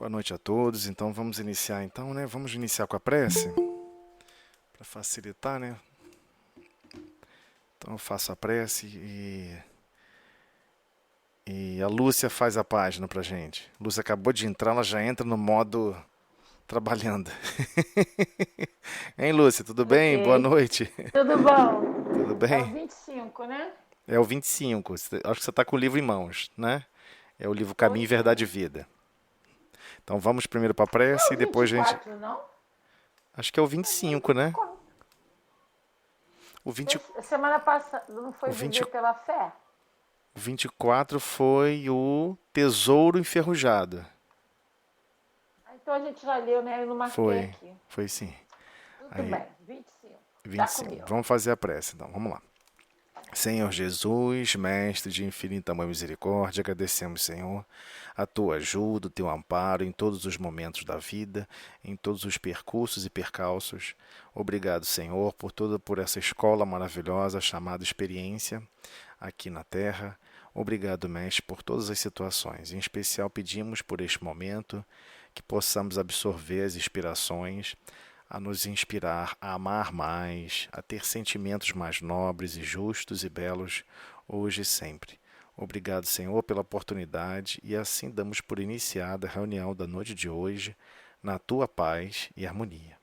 Boa noite a todos. Então vamos iniciar né? Vamos iniciar com a prece para facilitar, né? Então eu faço a prece e a Lúcia faz a página pra gente. Lúcia acabou de entrar, ela já entra no modo trabalhando. Hein, Lúcia, tudo bem? Boa Ok. noite. Tudo bom? Tudo É o bem? 25, né? É o 25. Acho que você está com o livro em mãos, né? É o livro Tô Caminho, Verdade e sim. Vida. Então vamos primeiro para a Não é prece o e depois a gente. 24, não? Acho que é o É o 25, né? 24. O 20, Semana passada não o foi 20, Viver pela Fé? o 24 foi o Tesouro Enferrujado. Então a gente já leu, né? Eu não marquei Foi, aqui. foi sim. Tudo Aí, bem, 25. Já 25. comigo. Vamos fazer a prece, então. Vamos lá. Senhor Jesus, Mestre de infinita amor e misericórdia, agradecemos, Senhor, a tua ajuda, o teu amparo em todos os momentos da vida, em todos os percursos e percalços. Obrigado, Senhor, por essa escola maravilhosa chamada experiência aqui na Terra. Obrigado, Mestre, por todas as situações. Em especial, pedimos por este momento que possamos absorver as inspirações, a nos inspirar a amar mais, a ter sentimentos mais nobres e justos e belos, hoje e sempre. Obrigado, Senhor, pela oportunidade e assim damos por iniciada a reunião da noite de hoje, na tua paz e harmonia.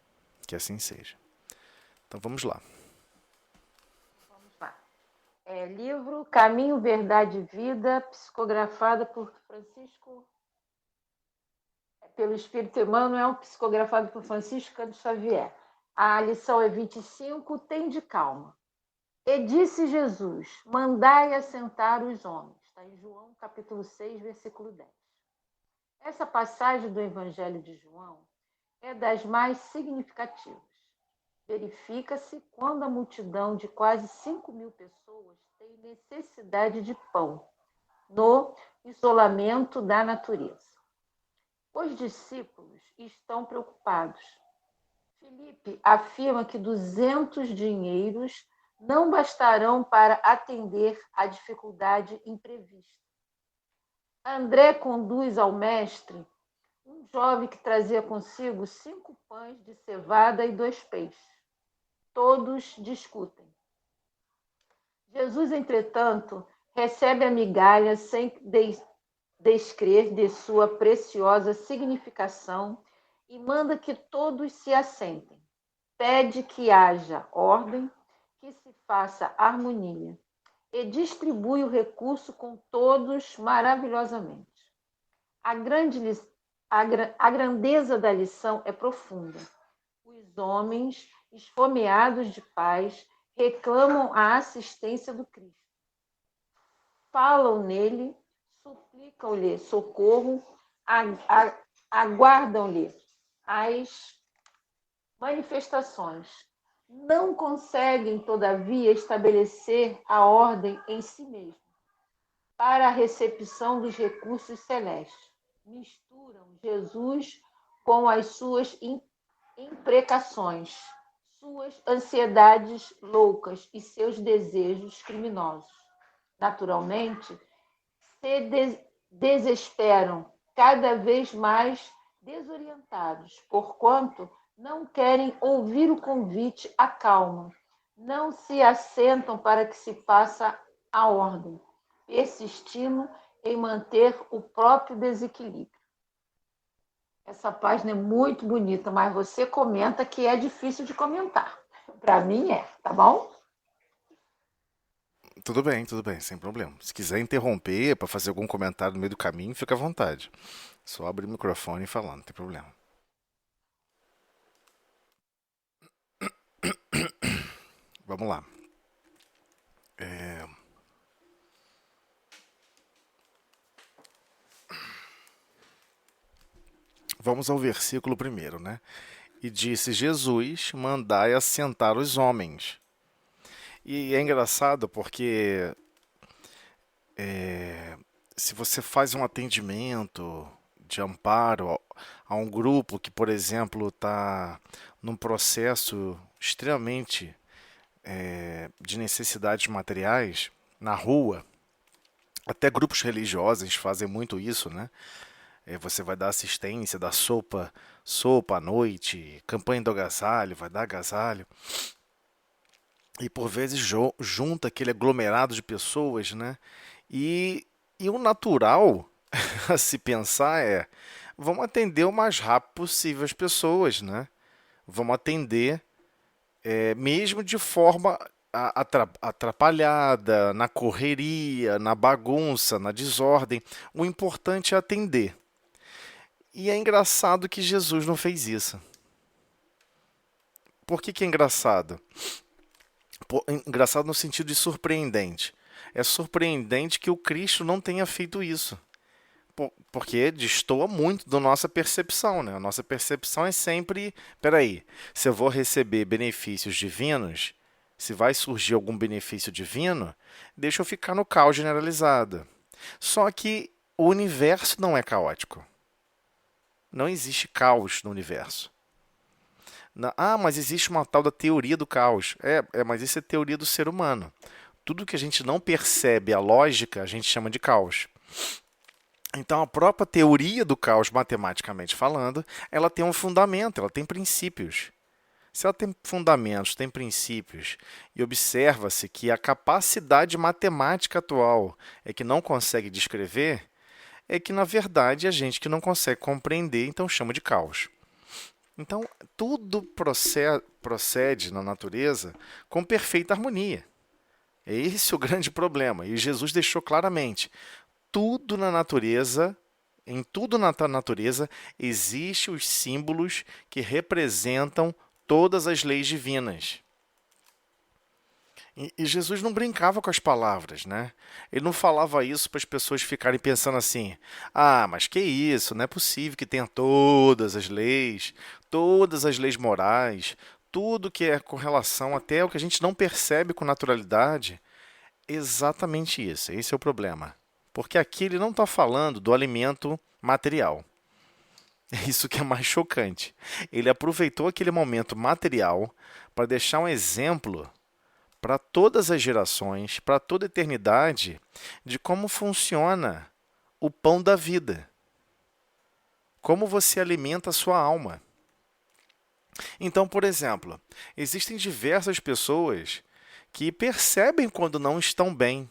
Que assim seja. Então vamos lá. Vamos lá. Livro Caminho, Verdade e Vida, psicografado por Francisco, pelo Espírito Emmanuel, psicografado por Francisco Cândido Xavier. A lição é 25, tem de calma. E disse Jesus: Mandai assentar os homens. Está em João capítulo 6, versículo 10. Essa passagem do Evangelho de João é das mais significativas. Verifica-se quando a multidão de quase 5.000 pessoas tem necessidade de pão, no isolamento da natureza. Os discípulos estão preocupados. Filipe afirma que 200 dinheiros não bastarão para atender à dificuldade imprevista. André conduz ao mestre um jovem que trazia consigo 5 pães de cevada e 2 peixes. Todos discutem. Jesus, entretanto, recebe a migalha sem descrer de sua preciosa significação e manda que todos se assentem. Pede que haja ordem, que se faça harmonia e distribui o recurso com todos maravilhosamente. A, grande, a grandeza da lição é profunda. Os homens, esfomeados de paz, reclamam a assistência do Cristo. Falam nele, suplicam-lhe socorro, aguardam-lhe as manifestações. Não conseguem, todavia, estabelecer a ordem em si mesmos para a recepção dos recursos celestes. Misturam Jesus com as suas imprecações, suas ansiedades loucas e seus desejos criminosos. Naturalmente, se desesperam, cada vez mais desorientados, porquanto não querem ouvir o convite à calma, não se assentam para que se faça a ordem, persistindo em manter o próprio desequilíbrio. Essa página é muito bonita, mas você comenta que é difícil de comentar. Para mim é, tá bom? Tudo bem, sem problema. Se quiser interromper para fazer algum comentário no meio do caminho, fica à vontade. Só abre o microfone e falar, não tem problema. Vamos lá. É, Vamos ao versículo primeiro, né? E disse Jesus: Mandai assentar os homens. E é engraçado porque se você faz um atendimento de amparo a um grupo que, por exemplo, está num processo extremamente de necessidades materiais na rua, até grupos religiosos fazem muito isso, né? Você vai dar assistência, dar sopa à noite, campanha do agasalho, vai dar agasalho. E por vezes junta aquele aglomerado de pessoas, né? E, e o natural a se pensar é, vamos atender o mais rápido possível as pessoas, né? Vamos atender mesmo de forma atrapalhada, na correria, na bagunça, na desordem. O importante é atender. E é engraçado que Jesus não fez isso. Por que é engraçado? Engraçado no sentido de surpreendente. É surpreendente que o Cristo não tenha feito isso. Porque destoa muito da nossa percepção, né? A nossa percepção é sempre, peraí, se eu vou receber benefícios divinos, se vai surgir algum benefício divino, deixa eu ficar no caos generalizado. Só que o universo não é caótico. Não existe caos no universo. Mas existe uma tal da teoria do caos. Mas isso é teoria do ser humano. Tudo que a gente não percebe a lógica, a gente chama de caos. Então, a própria teoria do caos, matematicamente falando, ela tem um fundamento, ela tem princípios. Se ela tem fundamentos, tem princípios, e observa-se que a capacidade matemática atual é que não consegue descrever, é que, na verdade, a gente que não consegue compreender, então chama de caos. Então, tudo procede na natureza com perfeita harmonia. É esse o grande problema. E Jesus deixou claramente: tudo na natureza, em tudo na natureza, existem os símbolos que representam todas as leis divinas. E Jesus não brincava com as palavras, né? Ele não falava isso para as pessoas ficarem pensando assim: mas que isso, não é possível que tenha todas as leis morais, tudo que é com relação até o que a gente não percebe com naturalidade. Exatamente isso, esse é o problema. Porque aqui ele não está falando do alimento material. É isso que é mais chocante. Ele aproveitou aquele momento material para deixar um exemplo para todas as gerações, para toda a eternidade, de como funciona o pão da vida. Como você alimenta a sua alma. Então, por exemplo, existem diversas pessoas que percebem quando não estão bem.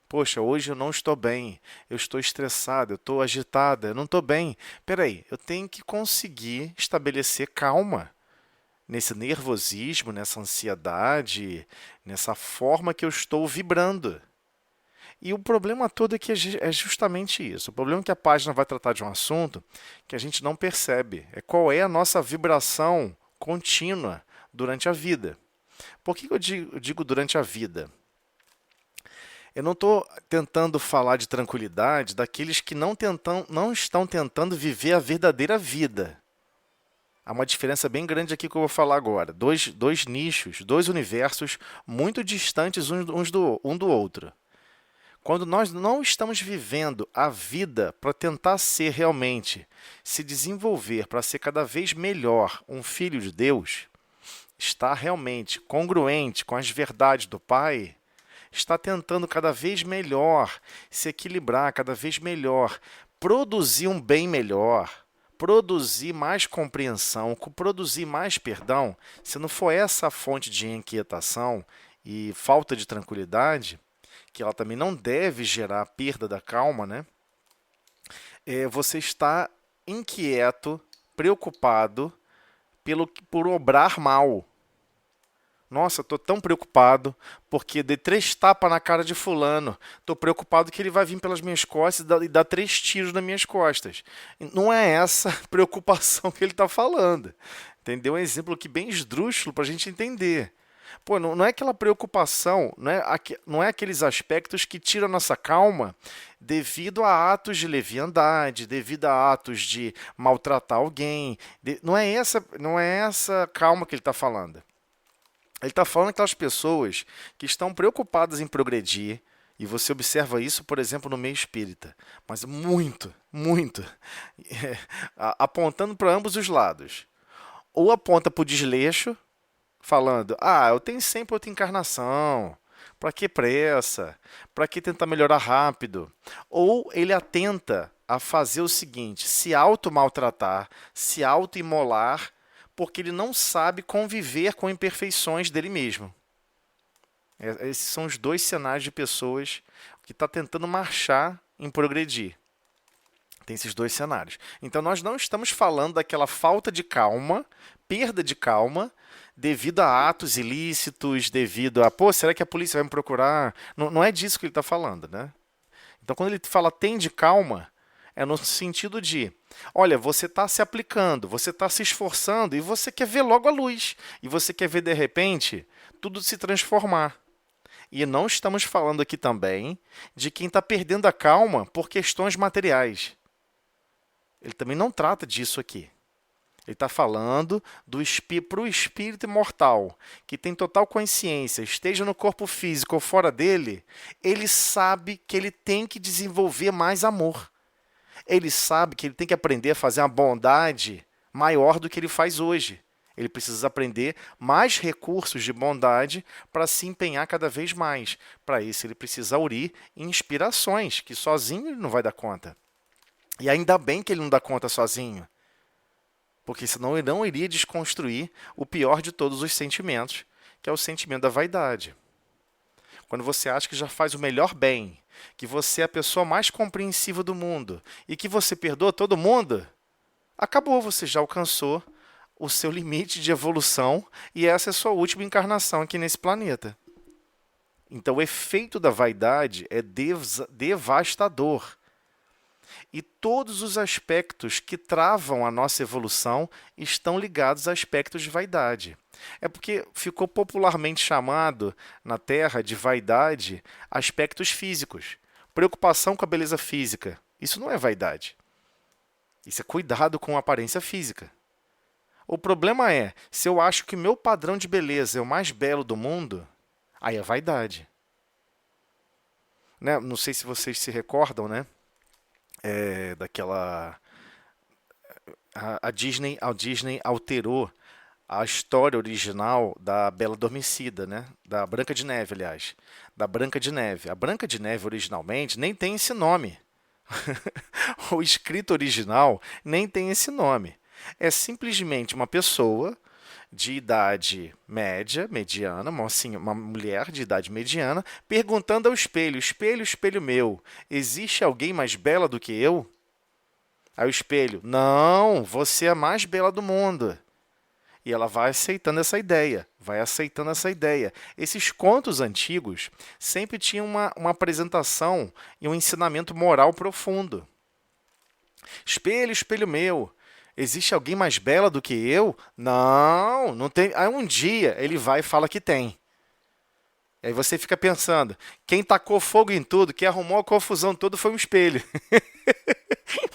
Poxa, hoje eu não estou bem, eu estou estressada, eu estou agitada, eu não estou bem. Peraí, eu tenho que conseguir estabelecer calma nesse nervosismo, nessa ansiedade, nessa forma que eu estou vibrando. E o problema todo é que é justamente isso. O problema é que a página vai tratar de um assunto que a gente não percebe. É qual é a nossa vibração contínua durante a vida. Por que eu digo durante a vida? Eu não estou tentando falar de tranquilidade daqueles que não estão tentando viver a verdadeira vida. Há uma diferença bem grande aqui que eu vou falar agora. Dois nichos, dois universos muito distantes um do outro. Quando nós não estamos vivendo a vida para tentar ser realmente, se desenvolver para ser cada vez melhor um filho de Deus, estar realmente congruente com as verdades do Pai, está tentando cada vez melhor se equilibrar, cada vez melhor, produzir um bem melhor, produzir mais compreensão, produzir mais perdão. Se não for essa a fonte de inquietação e falta de tranquilidade, que ela também não deve gerar perda da calma, né? Você está inquieto, preocupado por obrar mal. Nossa, estou tão preocupado porque dei 3 tapas na cara de fulano. Estou preocupado que ele vai vir pelas minhas costas e dar 3 tiros nas minhas costas. Não é essa preocupação que ele está falando. Entendeu? É um exemplo aqui bem esdrúxulo para a gente entender. Pô, não é aquela preocupação, não é aqueles aspectos que tiram a nossa calma devido a atos de leviandade, devido a atos de maltratar alguém. Não é essa calma que ele está falando. Ele está falando aquelas pessoas que estão preocupadas em progredir, e você observa isso, por exemplo, no meio espírita, mas muito, apontando para ambos os lados. Ou aponta para o desleixo, falando: eu tenho sempre outra encarnação, para que pressa? Para que tentar melhorar rápido? Ou ele atenta a fazer o seguinte: se auto-maltratar, se auto-imolar, porque ele não sabe conviver com imperfeições dele mesmo. Esses são os dois cenários de pessoas que estão tentando marchar em progredir. Tem esses dois cenários. Então, nós não estamos falando daquela falta de calma, perda de calma, devido a atos ilícitos, devido a, pô, será que a polícia vai me procurar? Não, não é disso que ele está falando, né? Então, quando ele fala tem de calma, é no sentido de, olha, você está se aplicando, você está se esforçando e você quer ver logo a luz. E você quer ver, de repente, tudo se transformar. E não estamos falando aqui também de quem está perdendo a calma por questões materiais. Ele também não trata disso aqui. Ele está falando para o espírito imortal, que tem total consciência, esteja no corpo físico ou fora dele, ele sabe que ele tem que desenvolver mais amor. Ele sabe que ele tem que aprender a fazer uma bondade maior do que ele faz hoje. Ele precisa aprender mais recursos de bondade para se empenhar cada vez mais. Para isso, ele precisa aurir inspirações, que sozinho ele não vai dar conta. E ainda bem que ele não dá conta sozinho, porque senão ele não iria desconstruir o pior de todos os sentimentos, que é o sentimento da vaidade. Quando você acha que já faz o melhor bem, que você é a pessoa mais compreensiva do mundo e que você perdoa todo mundo, acabou, você já alcançou o seu limite de evolução e essa é a sua última encarnação aqui nesse planeta. Então, o efeito da vaidade é devastador. E todos os aspectos que travam a nossa evolução estão ligados a aspectos de vaidade. É porque ficou popularmente chamado na Terra de vaidade aspectos físicos. Preocupação com a beleza física. Isso não é vaidade. Isso é cuidado com a aparência física. O problema é, se eu acho que o meu padrão de beleza é o mais belo do mundo, aí é vaidade. Né? Não sei se vocês se recordam, né? Daquela... A Disney alterou a história original da Bela Adormecida, né? Da Branca de Neve, aliás. Da Branca de Neve. A Branca de Neve, originalmente, nem tem esse nome. O escrito original nem tem esse nome. É simplesmente uma pessoa de idade média, mediana, uma mulher de idade mediana, perguntando ao espelho, espelho, espelho meu, existe alguém mais bela do que eu? Aí o espelho, não, você é a mais bela do mundo. E ela vai aceitando essa ideia, vai aceitando essa ideia. Esses contos antigos sempre tinham uma apresentação e um ensinamento moral profundo. Espelho, espelho meu, existe alguém mais bela do que eu? Não, não tem. Aí um dia ele vai e fala que tem. Aí você fica pensando, quem tacou fogo em tudo, quem arrumou a confusão toda foi um espelho.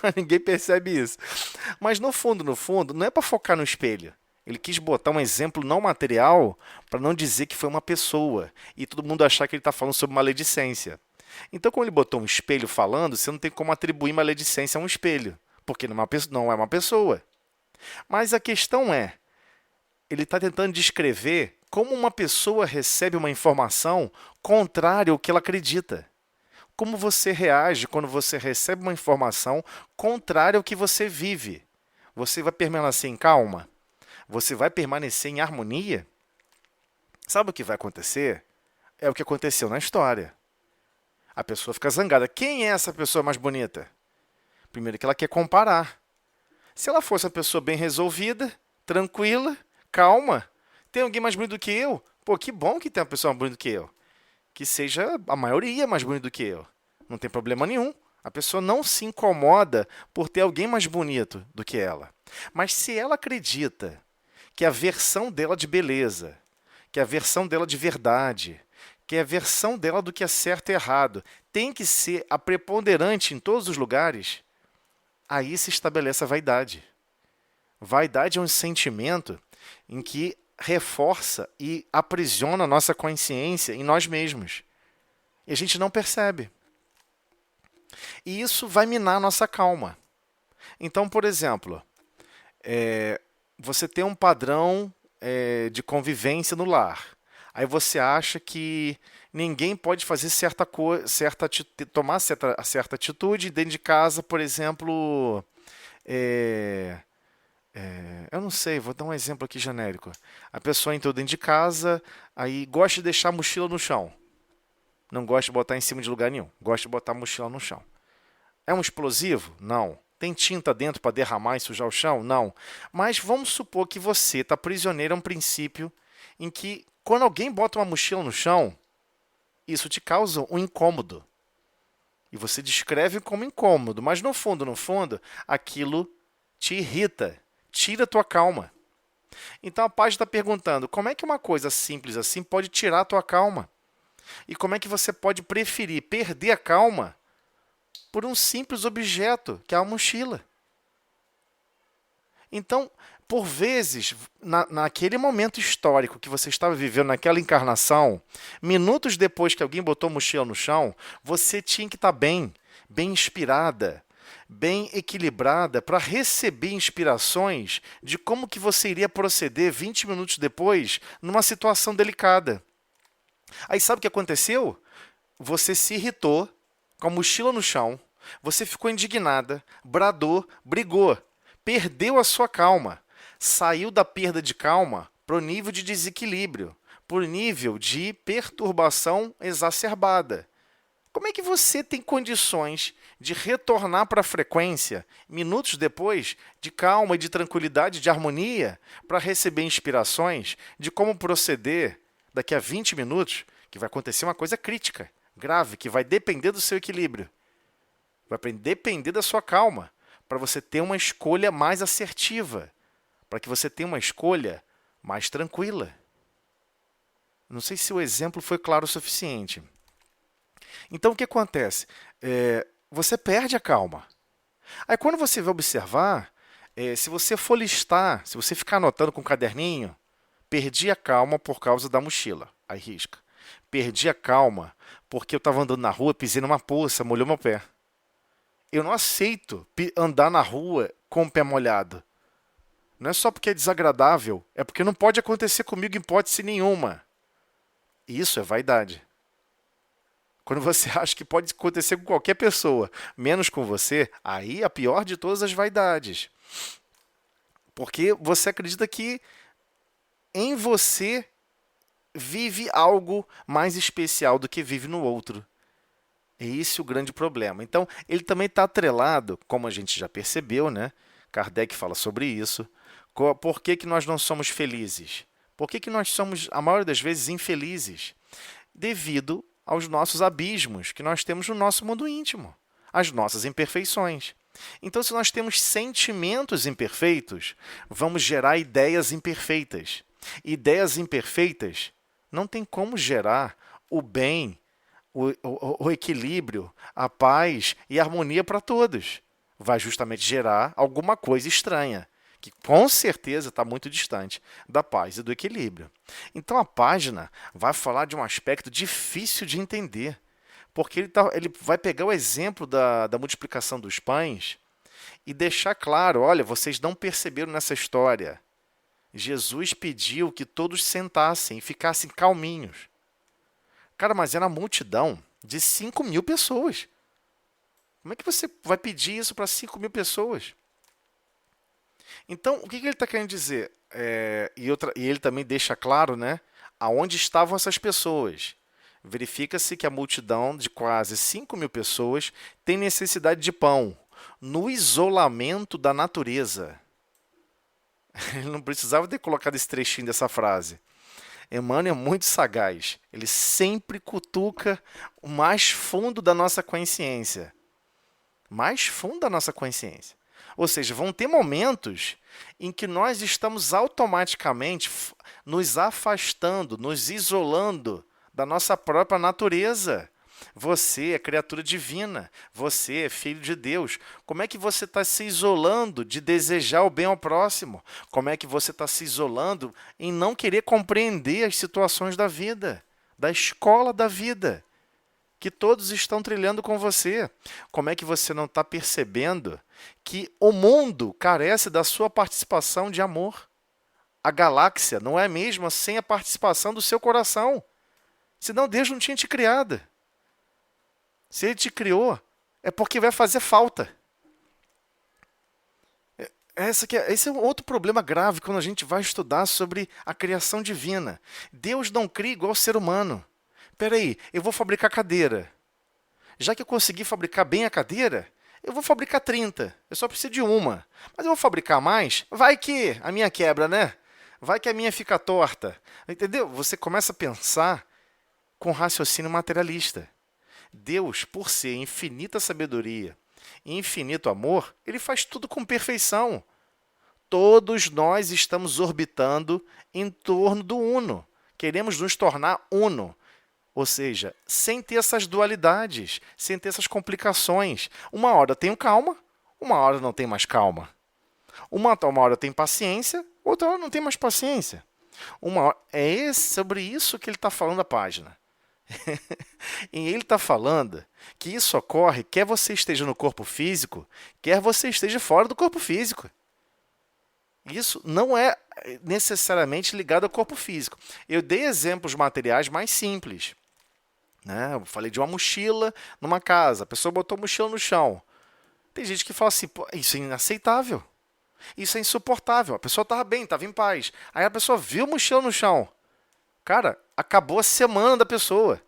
Mas ninguém percebe isso. Mas no fundo, não é para focar no espelho. Ele quis botar um exemplo não material para não dizer que foi uma pessoa e todo mundo achar que ele está falando sobre maledicência. Então, quando ele botou um espelho falando, você não tem como atribuir maledicência a um espelho, porque não é uma pessoa. Mas a questão é, ele está tentando descrever como uma pessoa recebe uma informação contrária ao que ela acredita. Como você reage quando você recebe uma informação contrária ao que você vive? Você vai permanecer em calma? Você vai permanecer em harmonia? Sabe o que vai acontecer? É o que aconteceu na história. A pessoa fica zangada. Quem é essa pessoa mais bonita? Primeiro que ela quer comparar. Se ela fosse uma pessoa bem resolvida, tranquila, calma, tem alguém mais bonito do que eu? Pô, que bom que tem uma pessoa mais bonita do que eu. Que seja a maioria mais bonita do que eu. Não tem problema nenhum. A pessoa não se incomoda por ter alguém mais bonito do que ela. Mas se ela acredita que a versão dela de beleza, que a versão dela de verdade, que a versão dela do que é certo e errado tem que ser a preponderante em todos os lugares, aí se estabelece a vaidade. Vaidade é um sentimento em que reforça e aprisiona a nossa consciência em nós mesmos. E a gente não percebe. E isso vai minar a nossa calma. Então, por exemplo, você tem um padrão de convivência no lar. Aí você acha que ninguém pode fazer tomar certa atitude dentro de casa, por exemplo, é, eu não sei, vou dar um exemplo aqui genérico. A pessoa entrou dentro de casa, aí gosta de deixar a mochila no chão. Não gosta de botar em cima de lugar nenhum. Gosta de botar a mochila no chão. É um explosivo? Não. Tem tinta dentro para derramar e sujar o chão? Não. Mas vamos supor que você está prisioneiro a um princípio em que, quando alguém bota uma mochila no chão, isso te causa um incômodo. E você descreve como incômodo, mas no fundo, aquilo te irrita, tira a tua calma. Então a página está perguntando como é que uma coisa simples assim pode tirar a tua calma? E como é que você pode preferir perder a calma por um simples objeto, que é a mochila? Então, por vezes, naquele momento histórico que você estava vivendo, naquela encarnação, minutos depois que alguém botou a mochila no chão, você tinha que estar bem, bem inspirada, bem equilibrada para receber inspirações de como que você iria proceder 20 minutos depois numa situação delicada. Aí sabe o que aconteceu? Você se irritou com a mochila no chão, você ficou indignada, bradou, brigou, perdeu a sua calma, saiu da perda de calma para o nível de desequilíbrio, para o nível de perturbação exacerbada. Como é que você tem condições de retornar para a frequência, minutos depois, de calma e de tranquilidade, de harmonia, para receber inspirações de como proceder daqui a 20 minutos, que vai acontecer uma coisa crítica, grave, que vai depender do seu equilíbrio, vai depender da sua calma, para você ter uma escolha mais assertiva, para que você tenha uma escolha mais tranquila. Não sei se o exemplo foi claro o suficiente. Então, o que acontece? Você perde a calma. Aí, quando você vai observar, se você for listar, se você ficar anotando com um caderninho, perdi a calma por causa da mochila. Aí risca. Perdi a calma porque eu estava andando na rua, pisei numa poça, molhou meu pé. Eu não aceito andar na rua com o pé molhado. Não é só porque é desagradável, é porque não pode acontecer comigo em hipótese nenhuma. Isso é vaidade. Quando você acha que pode acontecer com qualquer pessoa, menos com você, aí é a pior de todas as vaidades. Porque você acredita que em você vive algo mais especial do que vive no outro. É esse o grande problema. Então, ele também está atrelado, como a gente já percebeu, né? Kardec fala sobre isso. Por que nós não somos felizes? Por que nós somos, a maioria das vezes, infelizes? Devido aos nossos abismos que nós temos no nosso mundo íntimo, as nossas imperfeições. Então, se nós temos sentimentos imperfeitos, vamos gerar ideias imperfeitas. Ideias imperfeitas não tem como gerar o bem, o equilíbrio, a paz e a harmonia para todos. Vai justamente gerar alguma coisa estranha, que com certeza está muito distante da paz e do equilíbrio. Então a página vai falar de um aspecto difícil de entender, porque ele vai pegar o exemplo da multiplicação dos pães e deixar claro, olha, vocês não perceberam nessa história. Jesus pediu que todos sentassem e ficassem calminhos. Cara, mas era uma multidão de 5.000 pessoas. Como é que você vai pedir isso para 5.000 pessoas? Então, o que ele está querendo dizer? E ele também deixa claro, né, aonde estavam essas pessoas. Verifica-se que a multidão de quase 5.000 pessoas tem necessidade de pão, no isolamento da natureza. Ele não precisava ter colocado esse trechinho dessa frase. Emmanuel é muito sagaz. Ele sempre cutuca o mais fundo da nossa consciência. Mais fundo da nossa consciência. Ou seja, vão ter momentos em que nós estamos automaticamente nos afastando, nos isolando da nossa própria natureza. Você é criatura divina, você é filho de Deus. Como é que você está se isolando de desejar o bem ao próximo? Como é que você está se isolando em não querer compreender as situações da vida, da escola da vida, que todos estão trilhando com você? Como é que você não está percebendo que o mundo carece da sua participação de amor? A galáxia não é a mesma sem a participação do seu coração. Senão Deus não tinha te criado. Se Ele te criou, é porque vai fazer falta. Esse é um outro problema grave quando a gente vai estudar sobre a criação divina. Deus não cria igual ao ser humano. Peraí, eu vou fabricar cadeira. Já que eu consegui fabricar bem a cadeira, eu vou fabricar 30. Eu só preciso de uma. Mas eu vou fabricar mais? Vai que a minha quebra, né? Vai que a minha fica torta. Entendeu? Você começa a pensar com raciocínio materialista. Deus, por ser infinita sabedoria e infinito amor, ele faz tudo com perfeição. Todos nós estamos orbitando em torno do uno. Queremos nos tornar uno. Ou seja, sem ter essas dualidades, sem ter essas complicações. Uma hora eu tenho calma, uma hora eu não tenho mais calma. Uma hora eu tenho paciência, outra hora eu não tenho mais paciência. Sobre isso que ele está falando a página. E ele está falando que isso ocorre quer você esteja no corpo físico, quer você esteja fora do corpo físico. Isso não é necessariamente ligado ao corpo físico. Eu dei exemplos materiais mais simples. Né? Eu falei de uma mochila numa casa, a pessoa botou a mochila no chão. Tem gente que fala assim, pô, isso é inaceitável, isso é insuportável. A pessoa estava bem, estava em paz. Aí a pessoa viu a mochila no chão. Cara, acabou a semana da pessoa.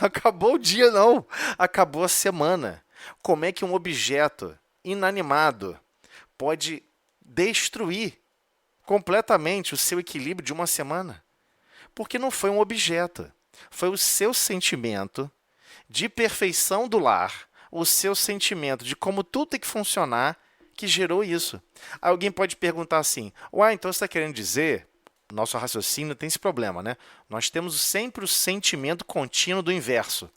Não acabou o dia, não. Acabou a semana. Como é que um objeto inanimado pode destruir completamente o seu equilíbrio de uma semana? Porque não foi um objeto. Foi o seu sentimento de perfeição do lar, o seu sentimento de como tudo tem que funcionar, que gerou isso. Aí alguém pode perguntar assim, ué, então você está querendo dizer, nosso raciocínio tem esse problema, né? Nós temos sempre o sentimento contínuo do inverso.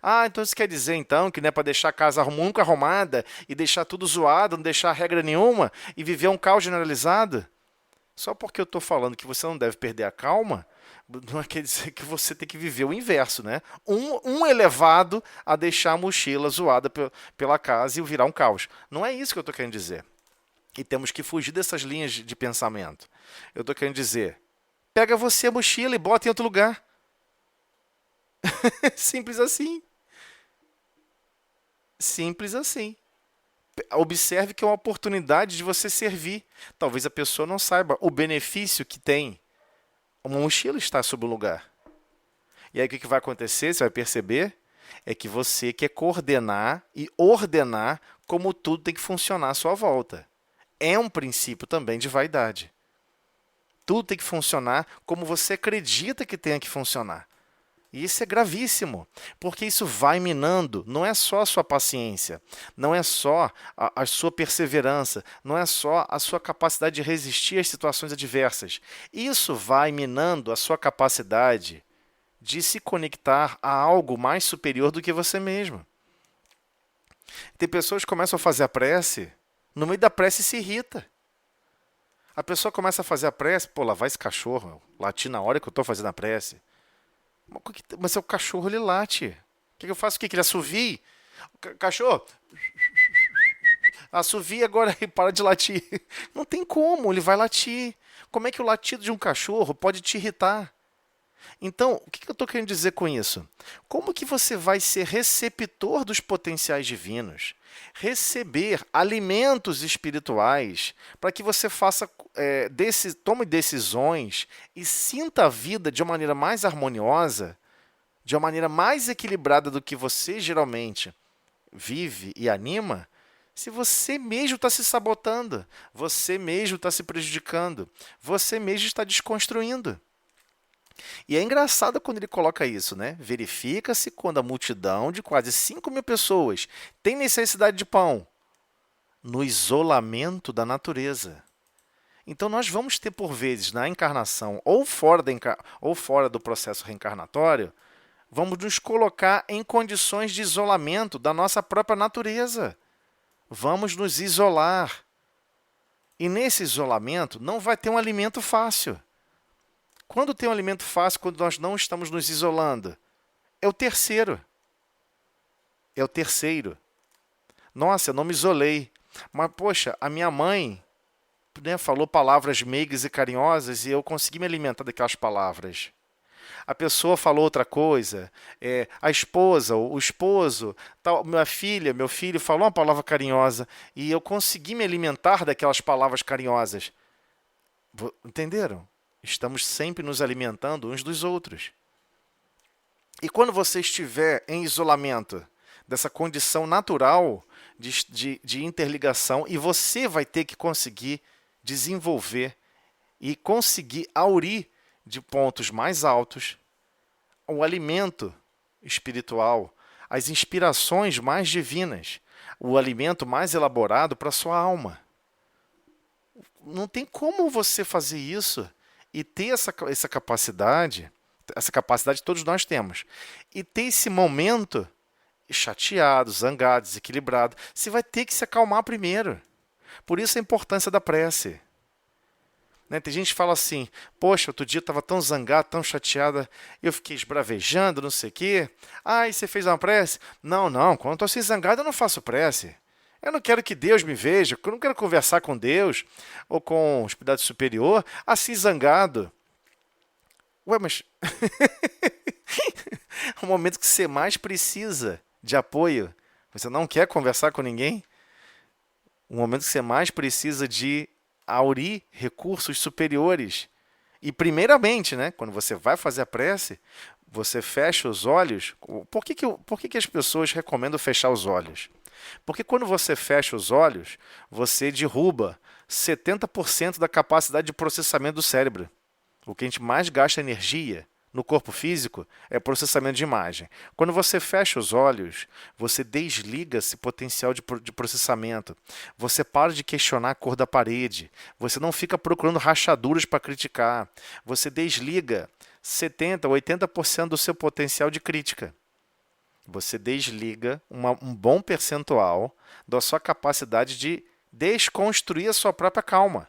Ah, então isso quer dizer então que não é para deixar a casa nunca arrumada e deixar tudo zoado, não deixar regra nenhuma e viver um caos generalizado? Só porque eu estou falando que você não deve perder a calma, não quer dizer que você tem que viver o inverso, né? Um elevado a deixar a mochila zoada pela casa e virar um caos. Não é isso que eu estou querendo dizer. E temos que fugir dessas linhas de pensamento. Eu estou querendo dizer, pega você a mochila e bota em outro lugar. Simples assim. Simples assim. Observe que é uma oportunidade de você servir. Talvez a pessoa não saiba o benefício que tem uma mochila estar sob o lugar. E aí o que vai acontecer, você vai perceber, é que você quer coordenar e ordenar como tudo tem que funcionar à sua volta. É um princípio também de vaidade. Tudo tem que funcionar como você acredita que tenha que funcionar. E isso é gravíssimo, porque isso vai minando, não é só a sua paciência, não é só a sua perseverança, não é só a sua capacidade de resistir às situações adversas. Isso vai minando a sua capacidade de se conectar a algo mais superior do que você mesmo. Tem pessoas que começam a fazer a prece, no meio da prece se irrita. A pessoa começa a fazer a prece, pô, lá vai esse cachorro, latir na hora que eu estou fazendo a prece. Mas é o cachorro, ele late. O que eu faço? O que ele assovie? Cachorro, assovie agora e para de latir. Não tem como, ele vai latir. Como é que o latido de um cachorro pode te irritar? Então, o que eu estou querendo dizer com isso? Como que você vai ser receptor dos potenciais divinos? Receber alimentos espirituais para que você faça, tome decisões e sinta a vida de uma maneira mais harmoniosa, de uma maneira mais equilibrada do que você geralmente vive e anima, se você mesmo está se sabotando, você mesmo está se prejudicando, você mesmo está desconstruindo. E é engraçado quando ele coloca isso, né? Verifica-se quando a multidão de quase 5.000 pessoas tem necessidade de pão, no isolamento da natureza. Então nós vamos ter, por vezes, na encarnação ou fora do processo reencarnatório, vamos nos colocar em condições de isolamento da nossa própria natureza. Vamos nos isolar. E nesse isolamento não vai ter um alimento fácil. Quando tem um alimento fácil, quando nós não estamos nos isolando? É o terceiro. É o terceiro. Nossa, eu não me isolei. Mas, poxa, a minha mãe né, falou palavras meigas e carinhosas e eu consegui me alimentar daquelas palavras. A pessoa falou outra coisa, a esposa, o esposo, tal, minha filha, meu filho falou uma palavra carinhosa e eu consegui me alimentar daquelas palavras carinhosas. Entenderam? Estamos sempre nos alimentando uns dos outros. E quando você estiver em isolamento, dessa condição natural de interligação, e você vai ter que conseguir desenvolver e conseguir aurir de pontos mais altos o alimento espiritual, as inspirações mais divinas, o alimento mais elaborado para a sua alma. Não tem como você fazer isso e ter essa capacidade todos nós temos, e ter esse momento chateado, zangado, desequilibrado. Você vai ter que se acalmar primeiro. Por isso a importância da prece. Né? Tem gente que fala assim, poxa, outro dia eu estava tão zangado, tão chateada, eu fiquei esbravejando, não sei o quê. Ah, e você fez uma prece? Não, quando eu estou assim zangado eu não faço prece. Eu não quero que Deus me veja, eu não quero conversar com Deus ou com o espírito superior assim zangado. Ué, mas o momento que você mais precisa de apoio, você não quer conversar com ninguém? O momento que você mais precisa de aurir recursos superiores. E primeiramente, né, quando você vai fazer a prece, você fecha os olhos. Por que as pessoas recomendam fechar os olhos? Porque quando você fecha os olhos, você derruba 70% da capacidade de processamento do cérebro. O que a gente mais gasta energia no corpo físico é processamento de imagem. Quando você fecha os olhos, você desliga esse potencial de processamento. Você para de questionar a cor da parede. Você não fica procurando rachaduras para criticar. Você desliga 70%, 80% do seu potencial de crítica. Você desliga um bom percentual da sua capacidade de desconstruir a sua própria calma.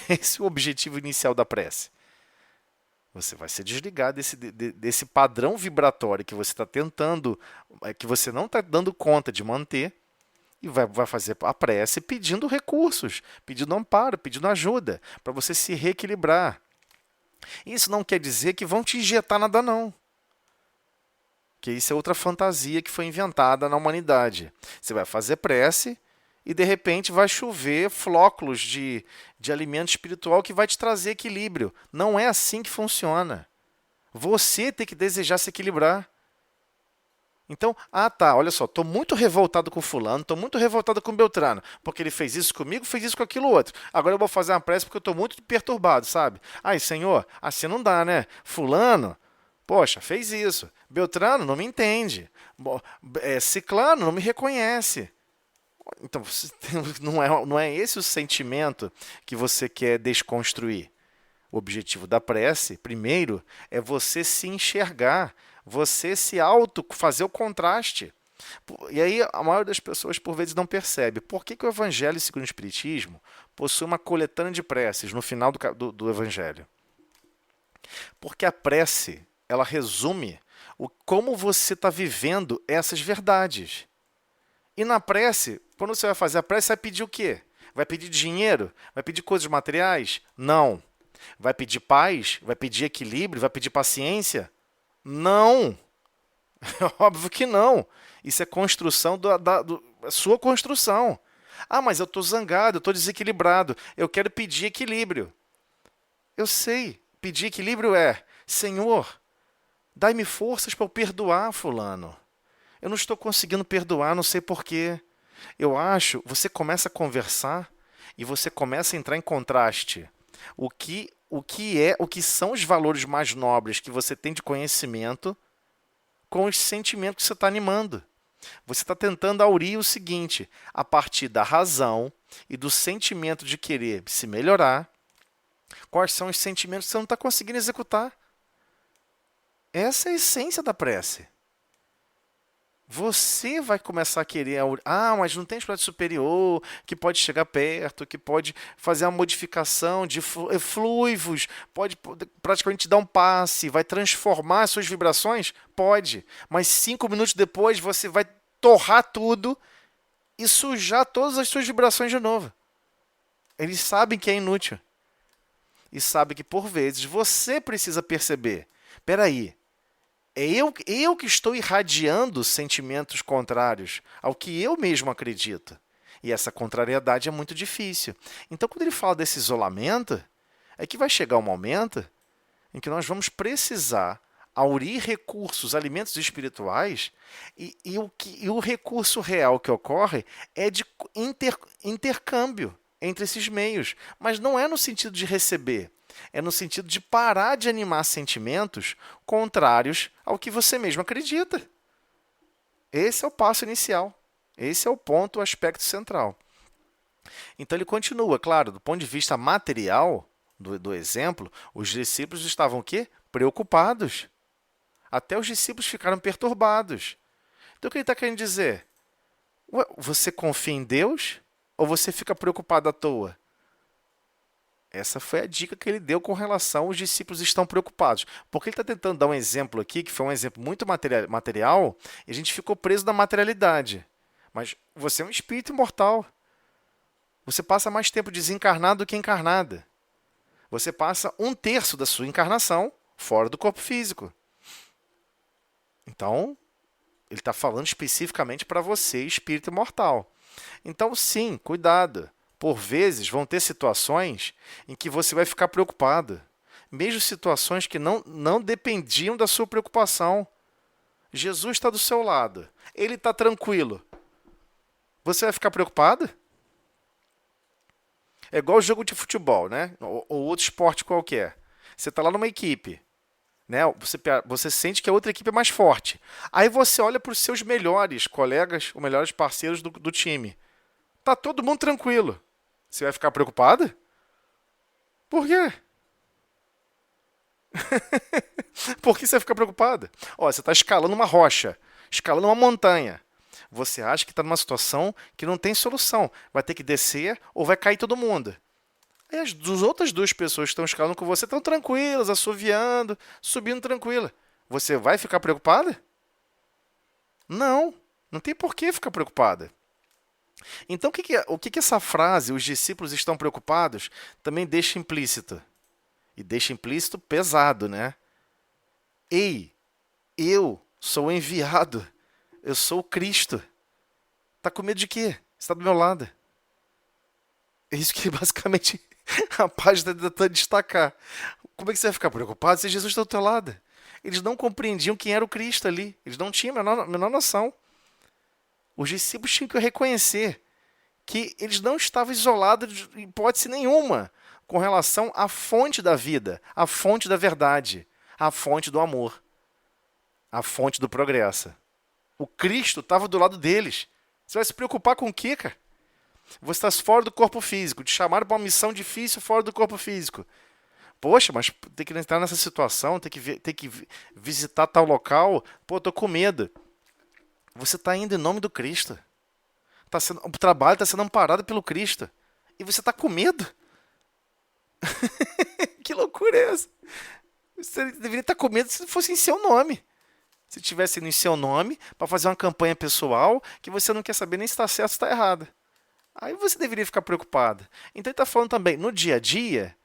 Esse é o objetivo inicial da prece. Você vai se desligar desse padrão vibratório que você está tentando, que você não está dando conta de manter, e vai fazer a prece pedindo recursos, pedindo amparo, pedindo ajuda, para você se reequilibrar. Isso não quer dizer que vão te injetar nada, não. Que isso é outra fantasia que foi inventada na humanidade. Você vai fazer prece e, de repente, vai chover flóculos de alimento espiritual que vai te trazer equilíbrio. Não é assim que funciona. Você tem que desejar se equilibrar. Então, olha só, estou muito revoltado com fulano, estou muito revoltado com Beltrano, porque ele fez isso comigo, fez isso com aquilo outro. Agora eu vou fazer uma prece porque eu estou muito perturbado, sabe? Ai, Senhor, assim não dá, né? Fulano, poxa, fez isso. Beltrano não me entende. Ciclano não me reconhece. Então, não é esse o sentimento que você quer desconstruir. O objetivo da prece, primeiro, é você se enxergar, você se fazer o contraste. E aí a maioria das pessoas, por vezes, não percebe. Por que o Evangelho segundo o Espiritismo possui uma coletânea de preces no final do Evangelho? Porque a prece, ela resume como você está vivendo essas verdades. E na prece, quando você vai fazer a prece, você vai pedir o quê? Vai pedir dinheiro? Vai pedir coisas materiais? Não. Vai pedir paz? Vai pedir equilíbrio? Vai pedir paciência? Não. Óbvio que não. Isso é construção da sua construção. Ah, mas eu estou zangado, eu estou desequilibrado. Eu quero pedir equilíbrio. Eu sei. Pedir equilíbrio é, Senhor, dai-me forças para eu perdoar fulano. Eu não estou conseguindo perdoar, não sei porquê. Eu acho, você começa a conversar e você começa a entrar em contraste. O que são os valores mais nobres que você tem de conhecimento com os sentimentos que você está animando. Você está tentando aurir o seguinte, a partir da razão e do sentimento de querer se melhorar, quais são os sentimentos que você não está conseguindo executar. Essa é a essência da prece. Você vai começar a querer... mas não tem espírito superior que pode chegar perto, que pode fazer uma modificação de fluivos, pode praticamente dar um passe, vai transformar as suas vibrações? Pode. Mas 5 minutos depois você vai torrar tudo e sujar todas as suas vibrações de novo. Eles sabem que é inútil. E sabem que, por vezes, você precisa perceber. Peraí, é eu que estou irradiando sentimentos contrários ao que eu mesmo acredito. E essa contrariedade é muito difícil. Então, quando ele fala desse isolamento, é que vai chegar um momento em que nós vamos precisar aurir recursos, alimentos espirituais, e o recurso real que ocorre é de intercâmbio entre esses meios. Mas não é no sentido de receber, é no sentido de parar de animar sentimentos contrários ao que você mesmo acredita. Esse é o passo inicial. Esse é o ponto, o aspecto central. Então ele continua, claro, do ponto de vista material do exemplo, os discípulos estavam o quê? Preocupados. Até os discípulos ficaram perturbados. Então o que ele está querendo dizer? Ué, você confia em Deus ou você fica preocupado à toa? Essa foi a dica que ele deu com relação aos discípulos estão preocupados. Porque ele está tentando dar um exemplo aqui, que foi um exemplo muito material, e a gente ficou preso na materialidade. Mas você é um espírito imortal. Você passa mais tempo desencarnado do que encarnada. Você passa 1/3 da sua encarnação fora do corpo físico. Então, ele está falando especificamente para você, espírito imortal. Então, sim, cuidado. Por vezes, vão ter situações em que você vai ficar preocupado. Mesmo situações que não dependiam da sua preocupação. Jesus está do seu lado. Ele está tranquilo. Você vai ficar preocupado? É igual jogo de futebol, né? Ou outro esporte qualquer. Você está lá numa equipe, né? Você sente que a outra equipe é mais forte. Aí você olha para os seus melhores colegas, ou melhores parceiros do time. Tá todo mundo tranquilo. Você vai ficar preocupado? Por quê? Por que você vai ficar preocupado? Ó, você está escalando uma rocha, escalando uma montanha. Você acha que está numa situação que não tem solução. Vai ter que descer ou vai cair todo mundo. Aí as outras duas pessoas que estão escalando com você estão tranquilas, assoviando, subindo tranquila. Você vai ficar preocupada? Não, não tem por que ficar preocupada. Então, o que essa frase, os discípulos estão preocupados, também deixa implícito? E deixa implícito pesado, né? Ei, eu sou enviado, eu sou o Cristo. Tá com medo de quê? Está do meu lado. É isso que basicamente a página está tentando destacar. Como é que você vai ficar preocupado se Jesus está do teu lado? Eles não compreendiam quem era o Cristo ali. Eles não tinham a menor noção. Os discípulos tinham que reconhecer que eles não estavam isolados de hipótese nenhuma com relação à fonte da vida, à fonte da verdade, à fonte do amor, à fonte do progresso. O Cristo estava do lado deles. Você vai se preocupar com o quê, cara? Você está fora do corpo físico, te chamaram para uma missão difícil fora do corpo físico. Poxa, mas tem que entrar nessa situação, tem que visitar tal local. Pô, tô com medo. Você está indo em nome do Cristo. O trabalho está sendo amparado pelo Cristo. E você está com medo? Que loucura é essa? Você deveria estar com medo se fosse em seu nome. Se tivesse em seu nome, para fazer uma campanha pessoal que você não quer saber nem se está certo ou se está errado. Aí você deveria ficar preocupado. Então ele está falando também, no dia a dia,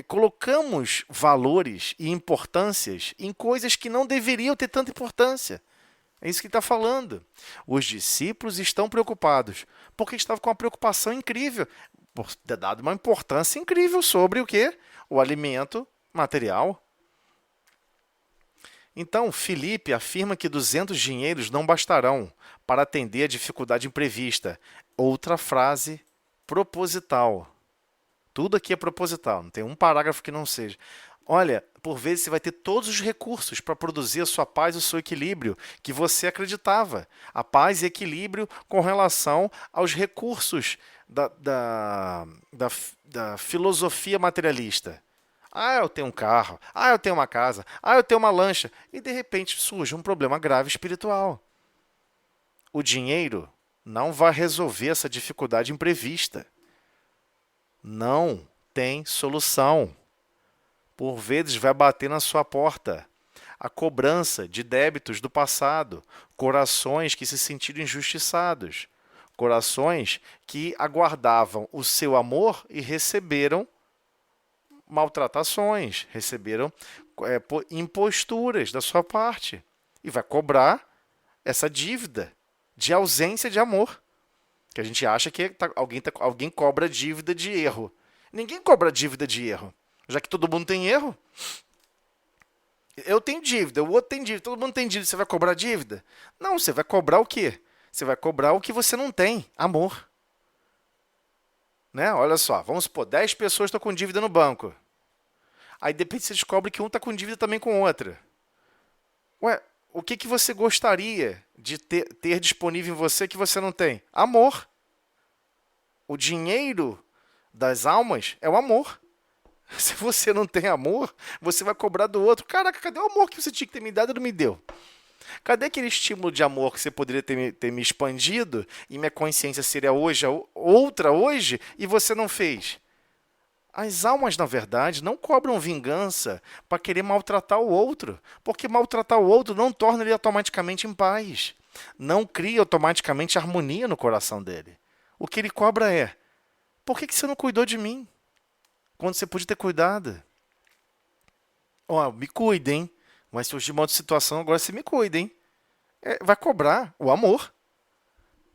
colocamos valores e importâncias em coisas que não deveriam ter tanta importância. É isso que ele está falando. Os discípulos estão preocupados, porque estavam com uma preocupação incrível, por ter dado uma importância incrível sobre o quê? O alimento material. Então, Filipe afirma que 200 dinheiros não bastarão para atender a dificuldade imprevista. Outra frase proposital. Tudo aqui é proposital, não tem um parágrafo que não seja. Olha, por vezes você vai ter todos os recursos para produzir a sua paz e o seu equilíbrio que você acreditava. A paz e equilíbrio com relação aos recursos da filosofia materialista. Ah, eu tenho um carro. Ah, eu tenho uma casa. Ah, eu tenho uma lancha. E de repente surge um problema grave espiritual. O dinheiro não vai resolver essa dificuldade imprevista. Não tem solução. Por vezes vai bater na sua porta a cobrança de débitos do passado, corações que se sentiram injustiçados, Corações que aguardavam o seu amor e receberam maltratações, receberam imposturas da sua parte. E vai cobrar essa dívida de ausência de amor. Que a gente acha que alguém cobra dívida de erro. Ninguém cobra dívida de erro. Já que todo mundo tem erro. Eu tenho dívida, o outro tem dívida, todo mundo tem dívida. Você vai cobrar dívida? Não, você vai cobrar o quê? Você vai cobrar o que você não tem, amor. Né? Olha só, vamos supor, 10 pessoas estão com dívida no banco. Aí de repente você descobre que um está com dívida também com outra. Ué, o que você gostaria de ter disponível em você que você não tem? Amor. O dinheiro das almas é o amor. Se você não tem amor, você vai cobrar do outro. Caraca, cadê o amor que você tinha que ter me dado e não me deu? Cadê aquele estímulo de amor que você poderia ter me expandido e minha consciência seria hoje outra hoje e você não fez? As almas, na verdade, não cobram vingança para querer maltratar o outro, porque maltratar o outro não torna ele automaticamente em paz, não cria automaticamente harmonia no coração dele. O que ele cobra é: por que você não cuidou de mim quando você podia ter cuidado? Ó, me cuide, hein? Vai surgir uma outra situação, agora você me cuida, hein? Vai cobrar o amor.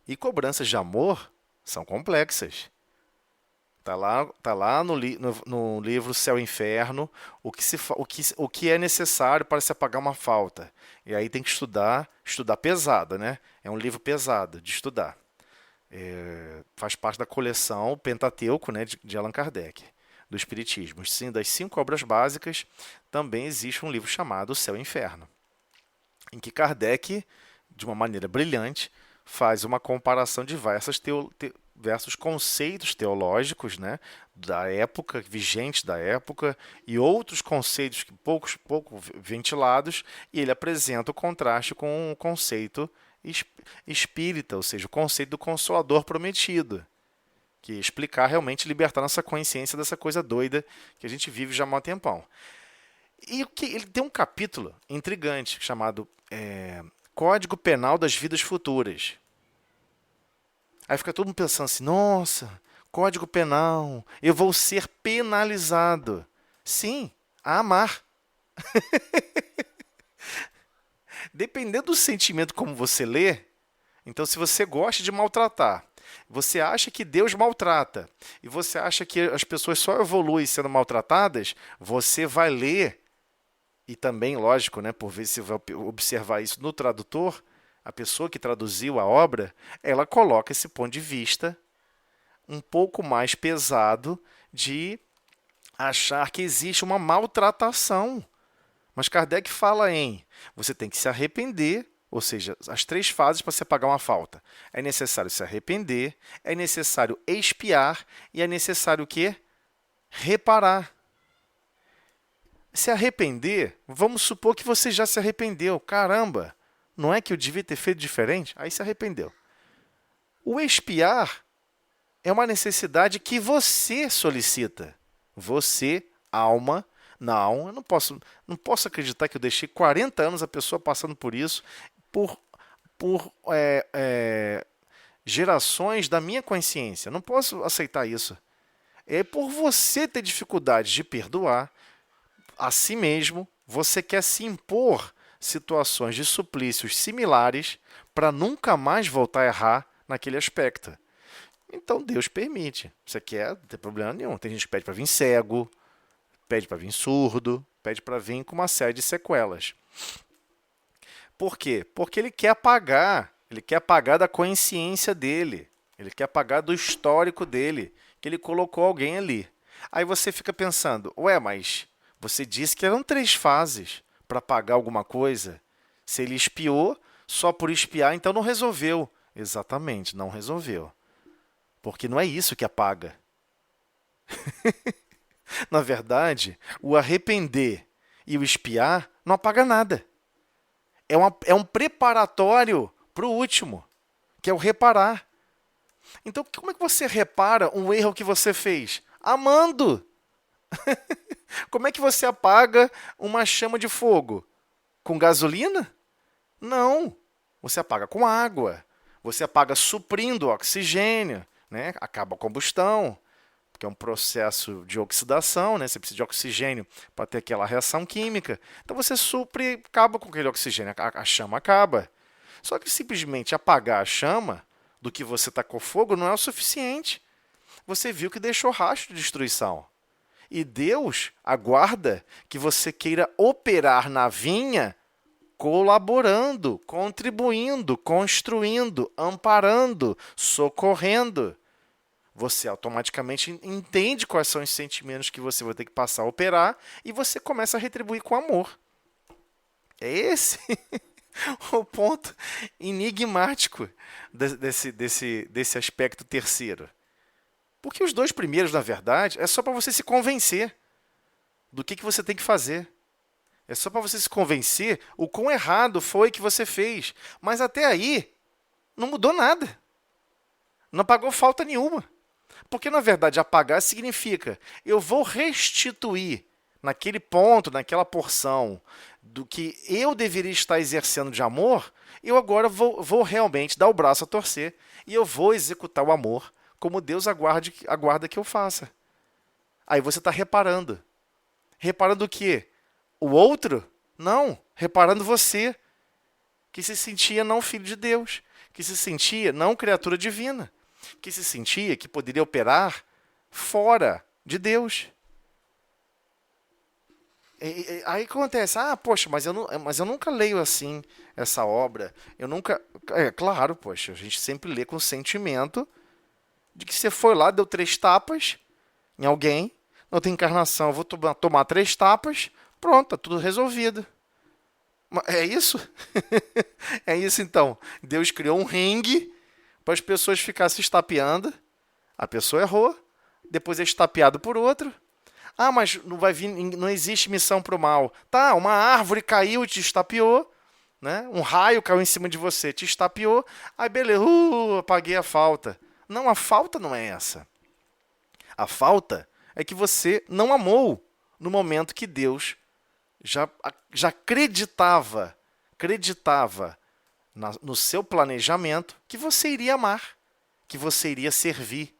E cobranças de amor são complexas. Tá lá no livro Céu e Inferno o que é necessário para se apagar uma falta. E aí tem que estudar pesada, né? É um livro pesado de estudar. Faz parte da coleção Pentateuco, né, de Allan Kardec, do Espiritismo. Sim, das 5 obras básicas, também existe um livro chamado Céu e Inferno, em que Kardec, de uma maneira brilhante, faz uma comparação de diversos conceitos teológicos, né, da época, vigentes da época, e outros conceitos que pouco ventilados, e ele apresenta o contraste com o conceito espírita, ou seja, o conceito do Consolador prometido, que é explicar realmente, libertar nossa consciência dessa coisa doida que a gente vive já há um tempão. E ele tem um capítulo intrigante chamado Código Penal das Vidas Futuras. Aí fica todo mundo pensando assim: nossa, Código Penal, eu vou ser penalizado. Sim, a amar. Dependendo do sentimento como você lê, então se você gosta de maltratar, você acha que Deus maltrata, e você acha que as pessoas só evoluem sendo maltratadas, você vai ler, e também, lógico, né, por vezes você vai observar isso no tradutor, a pessoa que traduziu a obra, ela coloca esse ponto de vista um pouco mais pesado de achar que existe uma maltratação. Mas Kardec fala você tem que se arrepender, ou seja, as 3 fases para se apagar uma falta. É necessário se arrepender, é necessário expiar e é necessário o quê? Reparar. Se arrepender, vamos supor que você já se arrependeu. Caramba, não é que eu devia ter feito diferente? Aí se arrependeu. O expiar é uma necessidade que você solicita. Você, alma. Não, eu não posso acreditar que eu deixei 40 anos a pessoa passando por isso, por gerações da minha consciência. Não posso aceitar isso. É por você ter dificuldade de perdoar a si mesmo, você quer se impor situações de suplícios similares para nunca mais voltar a errar naquele aspecto. Então Deus permite. Você quer, não tem problema nenhum. Tem gente que pede para vir cego, pede para vir surdo, pede para vir com uma série de sequelas. Por quê? Porque ele quer apagar da consciência dele, ele quer apagar do histórico dele, que ele colocou alguém ali. Aí você fica pensando, mas você disse que eram 3 fases para apagar alguma coisa. Se ele espiou, só por espiar, então não resolveu. Exatamente, não resolveu. Porque não é isso que apaga. Na verdade, o arrepender e o expiar não apaga nada. É um preparatório para o último, que é o reparar. Então, como é que você repara um erro que você fez? Amando! Como é que você apaga uma chama de fogo? Com gasolina? Não. Você apaga com água. Você apaga suprindo o oxigênio, né? Acaba a combustão, porque é um processo de oxidação, né? Você precisa de oxigênio para ter aquela reação química. Então você supre, acaba com aquele oxigênio, a chama acaba. Só que simplesmente apagar a chama do que você tacou fogo não é o suficiente. Você viu que deixou rastro de destruição. E Deus aguarda que você queira operar na vinha colaborando, contribuindo, construindo, amparando, socorrendo. Você automaticamente entende quais são os sentimentos que você vai ter que passar a operar e você começa a retribuir com amor. É esse o ponto enigmático desse aspecto terceiro. Porque os dois primeiros, na verdade, é só para você se convencer do que você tem que fazer. É só para você se convencer o quão errado foi que você fez. Mas até aí, não mudou nada. Não pagou falta nenhuma. Porque, na verdade, apagar significa eu vou restituir naquele ponto, naquela porção do que eu deveria estar exercendo de amor, eu agora vou realmente dar o braço a torcer e eu vou executar o amor como Deus aguarda que eu faça. Aí você está reparando. Reparando o quê? O outro? Não. Reparando você, que se sentia não filho de Deus, que se sentia não criatura divina, que se sentia que poderia operar fora de Deus. Aí acontece, poxa, mas eu nunca leio assim essa obra. Eu nunca. É claro, poxa, a gente sempre lê com o sentimento de que você foi lá, deu 3 tapas em alguém, na outra encarnação eu vou tomar 3 tapas, pronto, tá tudo resolvido. É isso? É isso então. Deus criou um ringue para as pessoas ficarem se estapeando. A pessoa errou, depois é estapeado por outro. Mas não vai vir, não existe missão para o mal. Tá, uma árvore caiu e te estapeou, né? Um raio caiu em cima de você, te estapeou. Aí beleza, apaguei a falta. Não, a falta não é essa. A falta é que você não amou no momento que Deus já acreditava no seu planejamento que você iria amar, que você iria servir.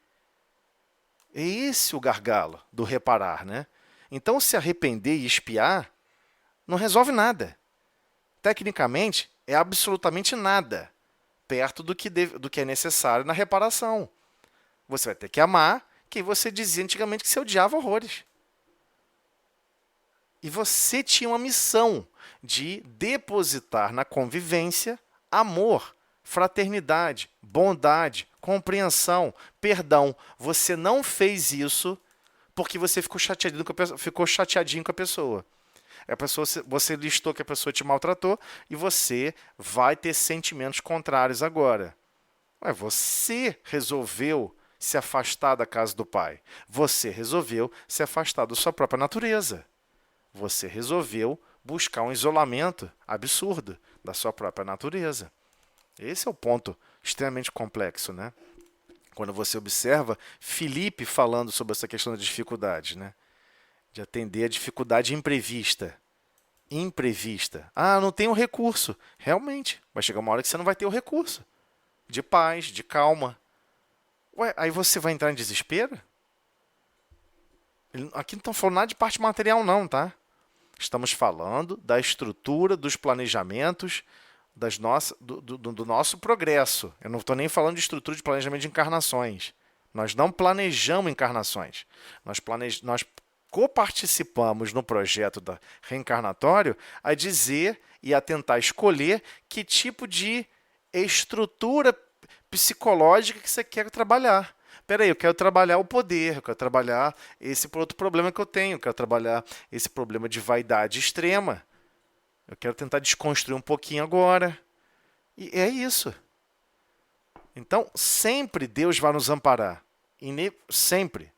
É esse o gargalo do reparar, né? Então, se arrepender e expiar não resolve nada. Tecnicamente, é absolutamente nada perto do que é necessário na reparação. Você vai ter que amar quem você dizia antigamente que você odiava horrores. E você tinha uma missão de depositar na convivência amor, fraternidade, bondade, compreensão, perdão. Você não fez isso porque você ficou chateadinho com a pessoa. Você listou que a pessoa te maltratou e você vai ter sentimentos contrários agora. Você resolveu se afastar da casa do pai. Você resolveu se afastar da sua própria natureza. Você resolveu buscar um isolamento absurdo da sua própria natureza. Esse é o ponto extremamente complexo, né? Quando você observa Filipe falando sobre essa questão da dificuldade, né? De atender a dificuldade imprevista. Imprevista. Não tem um recurso. Realmente, vai chegar uma hora que você não vai ter o recurso. De paz, de calma. Aí você vai entrar em desespero? Aqui não estão falando nada de parte material não, tá? Estamos falando da estrutura, dos planejamentos, do nosso progresso. Eu não estou nem falando de estrutura de planejamento de encarnações. Nós não planejamos encarnações. Nós coparticipamos no projeto da reencarnatório a dizer e a tentar escolher que tipo de estrutura psicológica que você quer trabalhar. Peraí, eu quero trabalhar o poder, eu quero trabalhar esse outro problema que eu tenho, eu quero trabalhar esse problema de vaidade extrema. Eu quero tentar desconstruir um pouquinho agora. E é isso. Então, sempre Deus vai nos amparar. Sempre.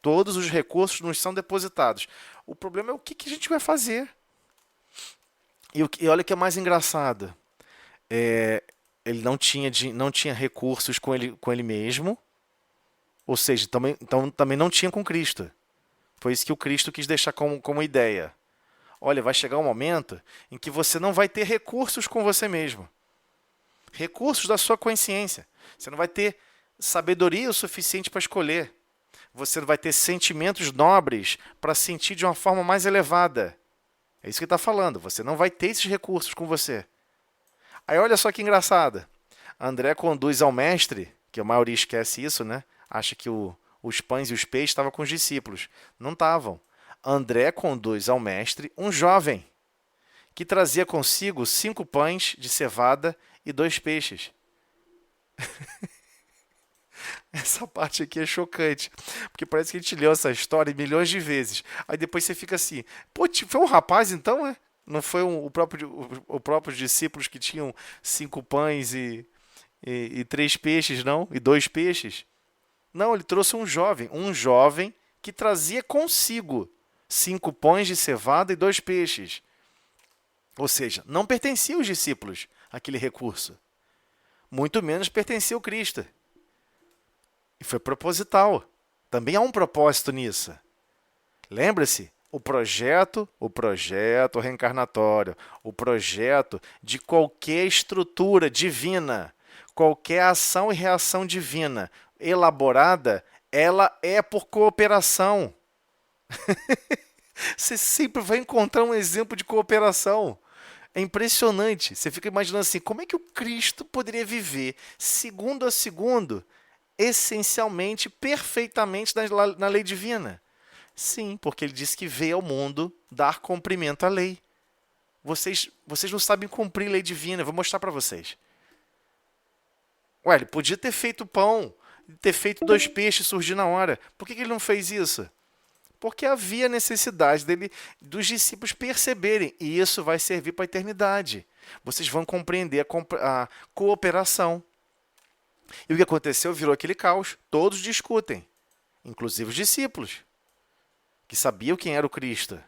Todos os recursos nos são depositados. O problema é o que a gente vai fazer. E olha o que é mais engraçado. Ele não tinha recursos com ele mesmo, ou seja, também não tinha com Cristo. Foi isso que o Cristo quis deixar como ideia. Olha, vai chegar um momento em que você não vai ter recursos com você mesmo. recursos da sua consciência. Você não vai ter sabedoria o suficiente para escolher. Você não vai ter sentimentos nobres para sentir de uma forma mais elevada. É isso que ele está falando. Você não vai ter esses recursos com você. Aí olha só que engraçado. André conduz ao mestre, que a maioria esquece isso, né? Acha que os pães e os peixes estavam com os discípulos. Não estavam. André conduz ao mestre um jovem que trazia consigo 5 pães de cevada e 2 peixes. Essa parte aqui é chocante, porque parece que a gente leu essa história milhões de vezes. Aí depois você fica assim, pô, foi um rapaz então, é? Não foi o próprio discípulos que tinham 5 pães e 3 peixes, não? E 2 peixes? Não, ele trouxe um jovem que trazia consigo 5 pães de cevada e 2 peixes. Ou seja, não pertencia aos discípulos aquele recurso. Muito menos pertencia ao Cristo. E foi proposital. Também há um propósito nisso. Lembre-se, o projeto reencarnatório, o projeto de qualquer estrutura divina, qualquer ação e reação divina elaborada, ela é por cooperação. Você sempre vai encontrar um exemplo de cooperação. É impressionante. Você fica imaginando assim, como é que o Cristo poderia viver segundo a segundo, essencialmente, perfeitamente na lei divina? Sim, porque ele disse que veio ao mundo dar cumprimento à lei. Vocês não sabem cumprir lei divina, eu vou mostrar para vocês. Ué, ele podia ter feito pão, ter feito 2 peixes surgir na hora. Por que ele não fez isso? Porque havia necessidade dos discípulos perceberem, e isso vai servir para a eternidade. Vocês vão compreender a cooperação. E o que aconteceu virou aquele caos. Todos discutem, inclusive os discípulos, que sabiam quem era o Cristo.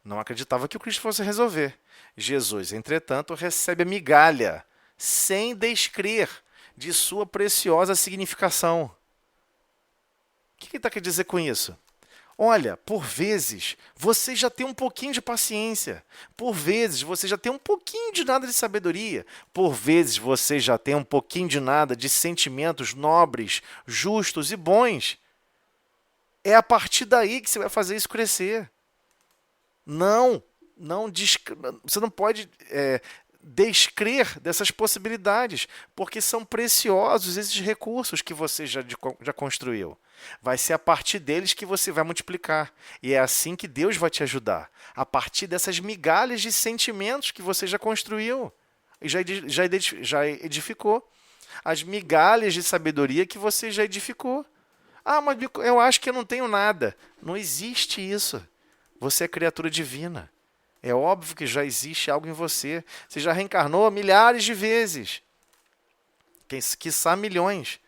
Não acreditavam que o Cristo fosse resolver. Jesus, entretanto, recebe a migalha, sem descrer de sua preciosa significação. O que ele está querendo dizer com isso? Olha, por vezes, você já tem um pouquinho de paciência. Por vezes, você já tem um pouquinho de nada de sabedoria. Por vezes, você já tem um pouquinho de nada de sentimentos nobres, justos e bons. É a partir daí que você vai fazer isso crescer. Você não pode descrer dessas possibilidades, porque são preciosos esses recursos que você já construiu. Vai ser a partir deles que você vai multiplicar. E é assim que Deus vai te ajudar. A partir dessas migalhas de sentimentos que você já construiu e já edificou. As migalhas de sabedoria que você já edificou. Ah, mas eu acho que eu não tenho nada. Não existe isso. Você é criatura divina. É óbvio que já existe algo em você. Você já reencarnou milhares de vezes. Quiçá milhões.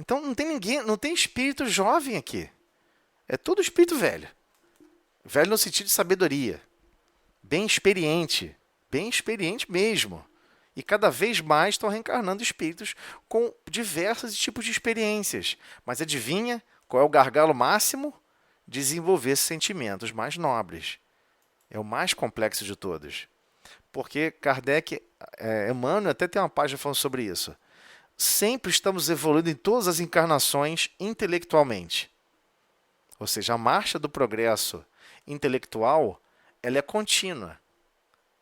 Então não tem ninguém, não tem espírito jovem aqui. É tudo espírito velho. Velho no sentido de sabedoria. Bem experiente mesmo. E cada vez mais estão reencarnando espíritos com diversos tipos de experiências. Mas adivinha qual é o gargalo máximo? Desenvolver sentimentos mais nobres. É o mais complexo de todos. Porque Kardec, Emmanuel até tem uma página falando sobre isso. Sempre estamos evoluindo em todas as encarnações intelectualmente. Ou seja, a marcha do progresso intelectual, ela é contínua.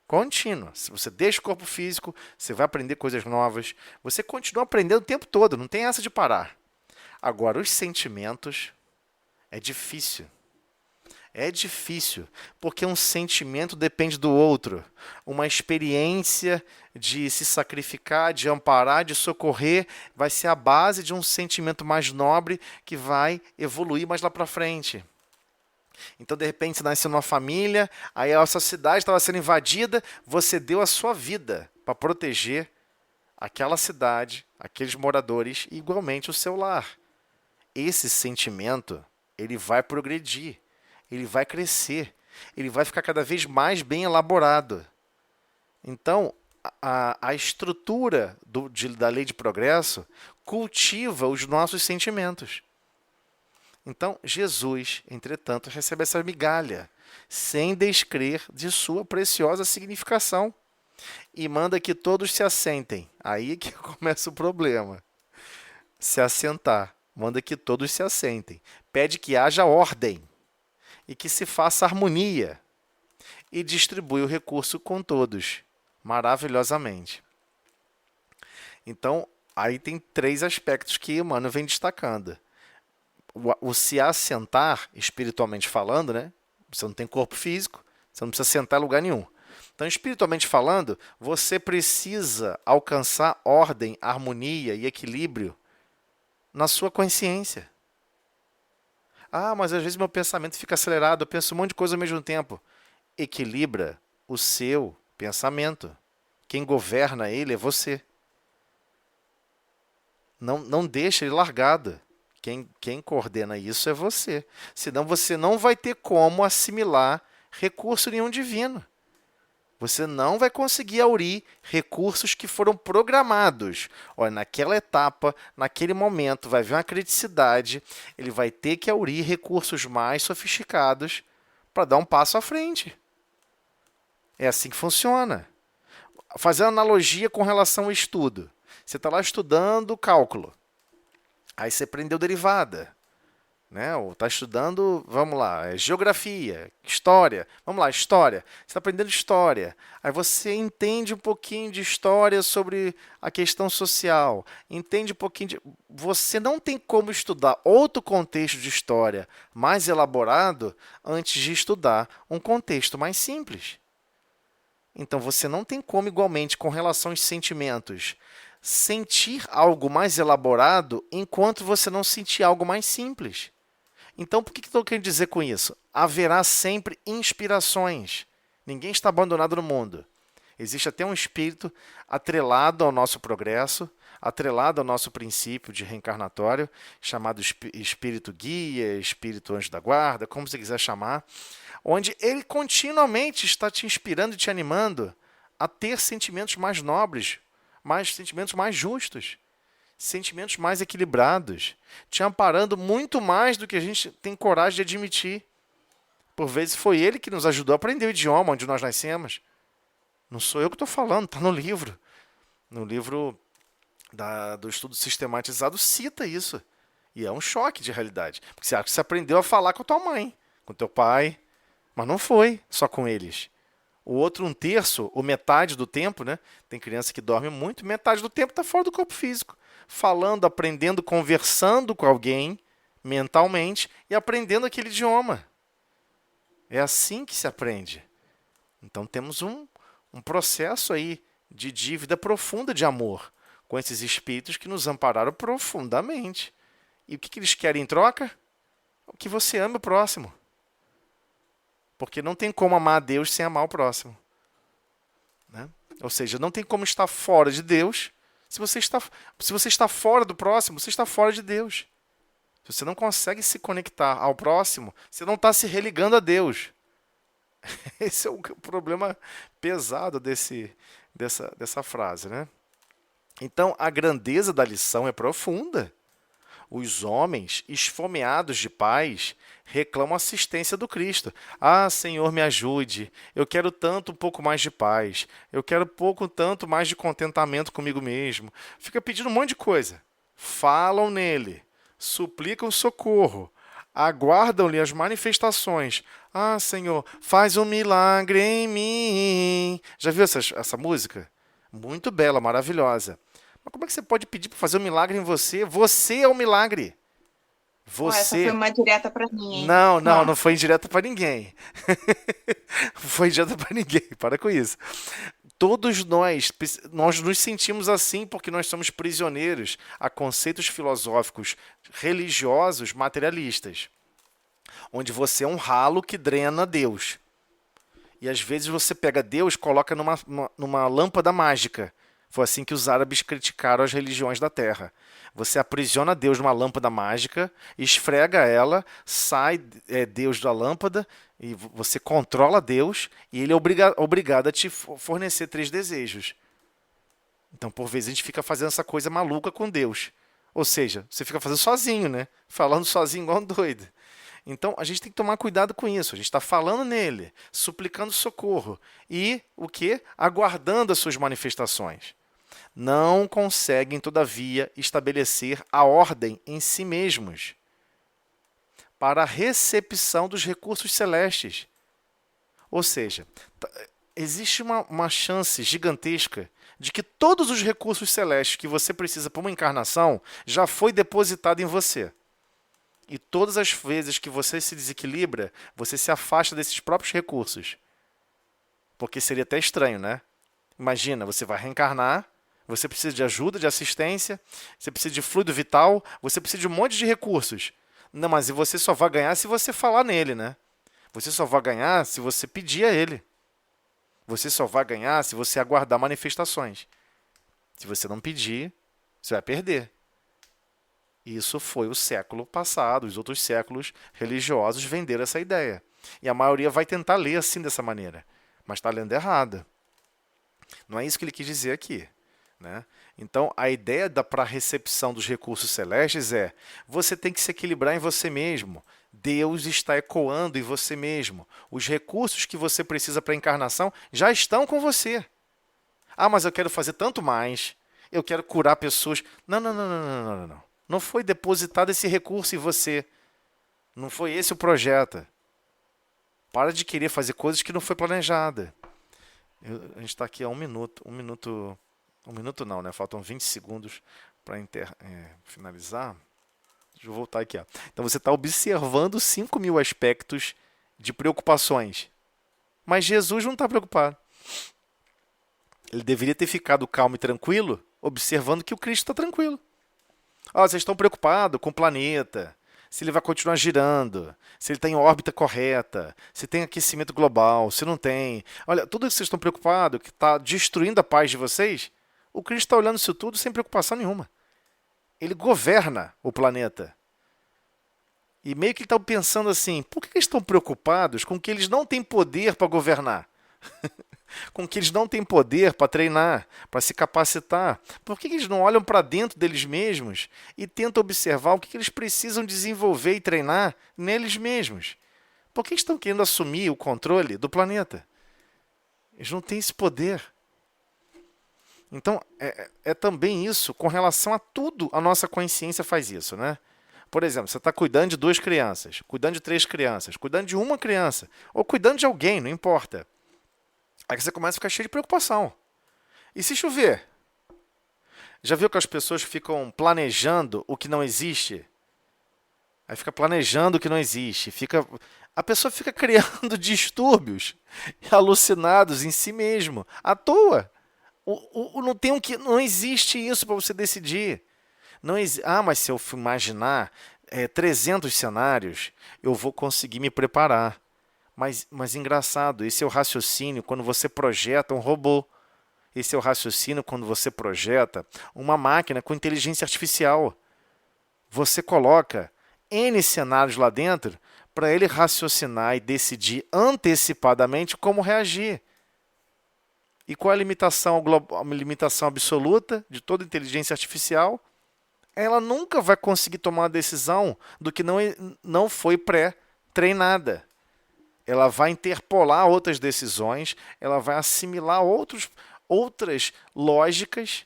Contínua. Se você deixa o corpo físico, você vai aprender coisas novas. Você continua aprendendo o tempo todo, não tem essa de parar. Agora, os sentimentos, é difícil. É difícil, porque um sentimento depende do outro. Uma experiência de se sacrificar, de amparar, de socorrer, vai ser a base de um sentimento mais nobre que vai evoluir mais lá para frente. Então, de repente, você nasceu numa família, aí a sua cidade estava sendo invadida, você deu a sua vida para proteger aquela cidade, aqueles moradores e, igualmente, o seu lar. Esse sentimento, ele vai progredir. Ele vai crescer, ele vai ficar cada vez mais bem elaborado. Então, a estrutura da lei de progresso cultiva os nossos sentimentos. Então, Jesus, entretanto, recebe essa migalha, sem descrer de sua preciosa significação. e manda que todos se assentem. Aí que começa o problema. Se assentar. Manda que todos se assentem. Pede que haja ordem e que se faça harmonia e distribui o recurso com todos, maravilhosamente. Então, aí tem 3 aspectos que Emmanuel vem destacando. O se assentar, espiritualmente falando, né? Você não tem corpo físico, você não precisa sentar em lugar nenhum. Então, espiritualmente falando, você precisa alcançar ordem, harmonia e equilíbrio na sua consciência. Ah, mas às vezes meu pensamento fica acelerado, eu penso um monte de coisa ao mesmo tempo. Equilibra o seu pensamento. Quem governa ele é você. Não deixa ele largado. Quem coordena isso é você. Senão você não vai ter como assimilar recurso nenhum divino. Você não vai conseguir aurir recursos que foram programados. Olha, naquela etapa, naquele momento, vai vir uma criticidade, ele vai ter que aurir recursos mais sofisticados para dar um passo à frente. É assim que funciona. Fazendo analogia com relação ao estudo. Você está lá estudando cálculo. Aí você aprendeu derivada. Né? Ou está estudando, vamos lá, geografia, história. Vamos lá, história. Você está aprendendo história. Aí você entende um pouquinho de história sobre a questão social. Entende um pouquinho de... Você não tem como estudar outro contexto de história mais elaborado antes de estudar um contexto mais simples. Então você não tem como, igualmente, com relação aos sentimentos, sentir algo mais elaborado enquanto você não sentir algo mais simples. Então, por que estou querendo dizer com isso? Haverá sempre inspirações. Ninguém está abandonado no mundo. Existe até um espírito atrelado ao nosso progresso, atrelado ao nosso princípio de reencarnatório, chamado espírito guia, espírito anjo da guarda, como você quiser chamar, onde ele continuamente está te inspirando e te animando a ter sentimentos mais nobres, sentimentos mais justos, sentimentos mais equilibrados, te amparando muito mais do que a gente tem coragem de admitir. Por vezes foi ele que nos ajudou a aprender o idioma onde nós nascemos. Não sou eu que estou falando, está no livro. No livro do estudo sistematizado cita isso. E é um choque de realidade. Porque você acha que você aprendeu a falar com a tua mãe, com teu pai, mas não foi só com eles. O outro, 1/3, ou metade do tempo, né? Tem criança que dorme muito, metade do tempo está fora do corpo físico. Falando, aprendendo, conversando com alguém mentalmente e aprendendo aquele idioma. É assim que se aprende. Então temos um processo aí de dívida profunda de amor com esses espíritos que nos ampararam profundamente. E o que eles querem em troca? Que você ame o próximo. Porque não tem como amar a Deus sem amar o próximo. Né? Ou seja, não tem como estar fora de Deus. Se você está fora do próximo, você está fora de Deus. Se você não consegue se conectar ao próximo, você não está se religando a Deus. Esse é o problema pesado dessa frase. Né? Então, a grandeza da lição é profunda. Os homens, esfomeados de paz, reclamam assistência do Cristo. Ah, Senhor, me ajude. Eu quero tanto um pouco mais de paz. Eu quero tanto mais de contentamento comigo mesmo. Fica pedindo um monte de coisa. Falam nele, suplicam socorro, aguardam-lhe as manifestações. Ah, Senhor, faz um milagre em mim. Já viu essa música? Muito bela, maravilhosa. Mas como é que você pode pedir para fazer um milagre em você? Você é o milagre. Essa foi uma direta para mim, hein? Não foi indireta para ninguém. Foi indireta para ninguém. Para com isso. Todos nós nos sentimos assim porque nós somos prisioneiros a conceitos filosóficos religiosos materialistas, onde você é um ralo que drena Deus. E às vezes você pega Deus e coloca numa lâmpada mágica. Foi assim que os árabes criticaram as religiões da Terra. Você aprisiona Deus numa lâmpada mágica, esfrega ela, sai Deus da lâmpada, e você controla Deus, e ele é obrigado a te fornecer 3 desejos. Então, por vezes, a gente fica fazendo essa coisa maluca com Deus. Ou seja, você fica fazendo sozinho, né? Falando sozinho igual um doido. Então, a gente tem que tomar cuidado com isso. A gente está falando nele, suplicando socorro e o quê? Aguardando as suas manifestações. Não conseguem, todavia, estabelecer a ordem em si mesmos para a recepção dos recursos celestes. Ou seja, existe uma chance gigantesca de que todos os recursos celestes que você precisa para uma encarnação já foi depositado em você. E todas as vezes que você se desequilibra, você se afasta desses próprios recursos. Porque seria até estranho, né? Imagina, você vai reencarnar, você precisa de ajuda, de assistência, você precisa de fluido vital, você precisa de um monte de recursos. Não, mas você só vai ganhar se você falar nele, né? Você só vai ganhar se você pedir a ele. Você só vai ganhar se você aguardar manifestações. Se você não pedir, você vai perder. Isso foi o século passado, os outros séculos religiosos venderam essa ideia. E a maioria vai tentar ler assim dessa maneira, mas está lendo errado. Não é isso que ele quis dizer aqui, né? Então, a ideia para a recepção dos recursos celestes é: você tem que se equilibrar em você mesmo. Deus está ecoando em você mesmo. Os recursos que você precisa para a encarnação já estão com você. Ah, mas eu quero fazer tanto mais. Eu quero curar pessoas. Não, não, não, não, não, não, não. Não foi depositado esse recurso em você. Não foi esse o projeto. Para de querer fazer coisas que não foi planejada. A gente está aqui há 1 minuto. 1 minuto. 1 minuto não, né? Faltam 20 segundos para finalizar. Deixa eu voltar aqui. Ó. Então você está observando 5.000 aspectos de preocupações. Mas Jesus não está preocupado. Ele deveria ter ficado calmo e tranquilo, observando que o Cristo está tranquilo. Vocês estão preocupados com o planeta, se ele vai continuar girando, se ele está em órbita correta, se tem aquecimento global, se não tem. Olha, tudo isso que vocês estão preocupados, que está destruindo a paz de vocês, o Cristo está olhando isso tudo sem preocupação nenhuma. Ele governa o planeta. E meio que ele está pensando assim, por que eles estão preocupados com que eles não têm poder para governar? Com que eles não têm poder para treinar, para se capacitar? Por que eles não olham para dentro deles mesmos e tentam observar o que eles precisam desenvolver e treinar neles mesmos? Por que estão querendo assumir o controle do planeta? Eles não têm esse poder. Então, é também isso, com relação a tudo, a nossa consciência faz isso, né? Por exemplo, você está cuidando de 2 crianças, cuidando de 3 crianças, cuidando de uma criança, ou cuidando de alguém, não importa. Aí você começa a ficar cheio de preocupação. E se chover? Já viu que as pessoas ficam planejando o que não existe? Aí fica planejando o que não existe. A pessoa fica criando distúrbios alucinados em si mesmo, à toa. Não existe isso para você decidir. Mas se eu imaginar 300 cenários, eu vou conseguir me preparar. Mas engraçado, esse é o raciocínio quando você projeta um robô. Esse é o raciocínio quando você projeta uma máquina com inteligência artificial. Você coloca N cenários lá dentro para ele raciocinar e decidir antecipadamente como reagir. E qual é a limitação absoluta de toda inteligência artificial? Ela nunca vai conseguir tomar uma decisão do que não foi pré-treinada. Ela vai interpolar outras decisões, ela vai assimilar outras lógicas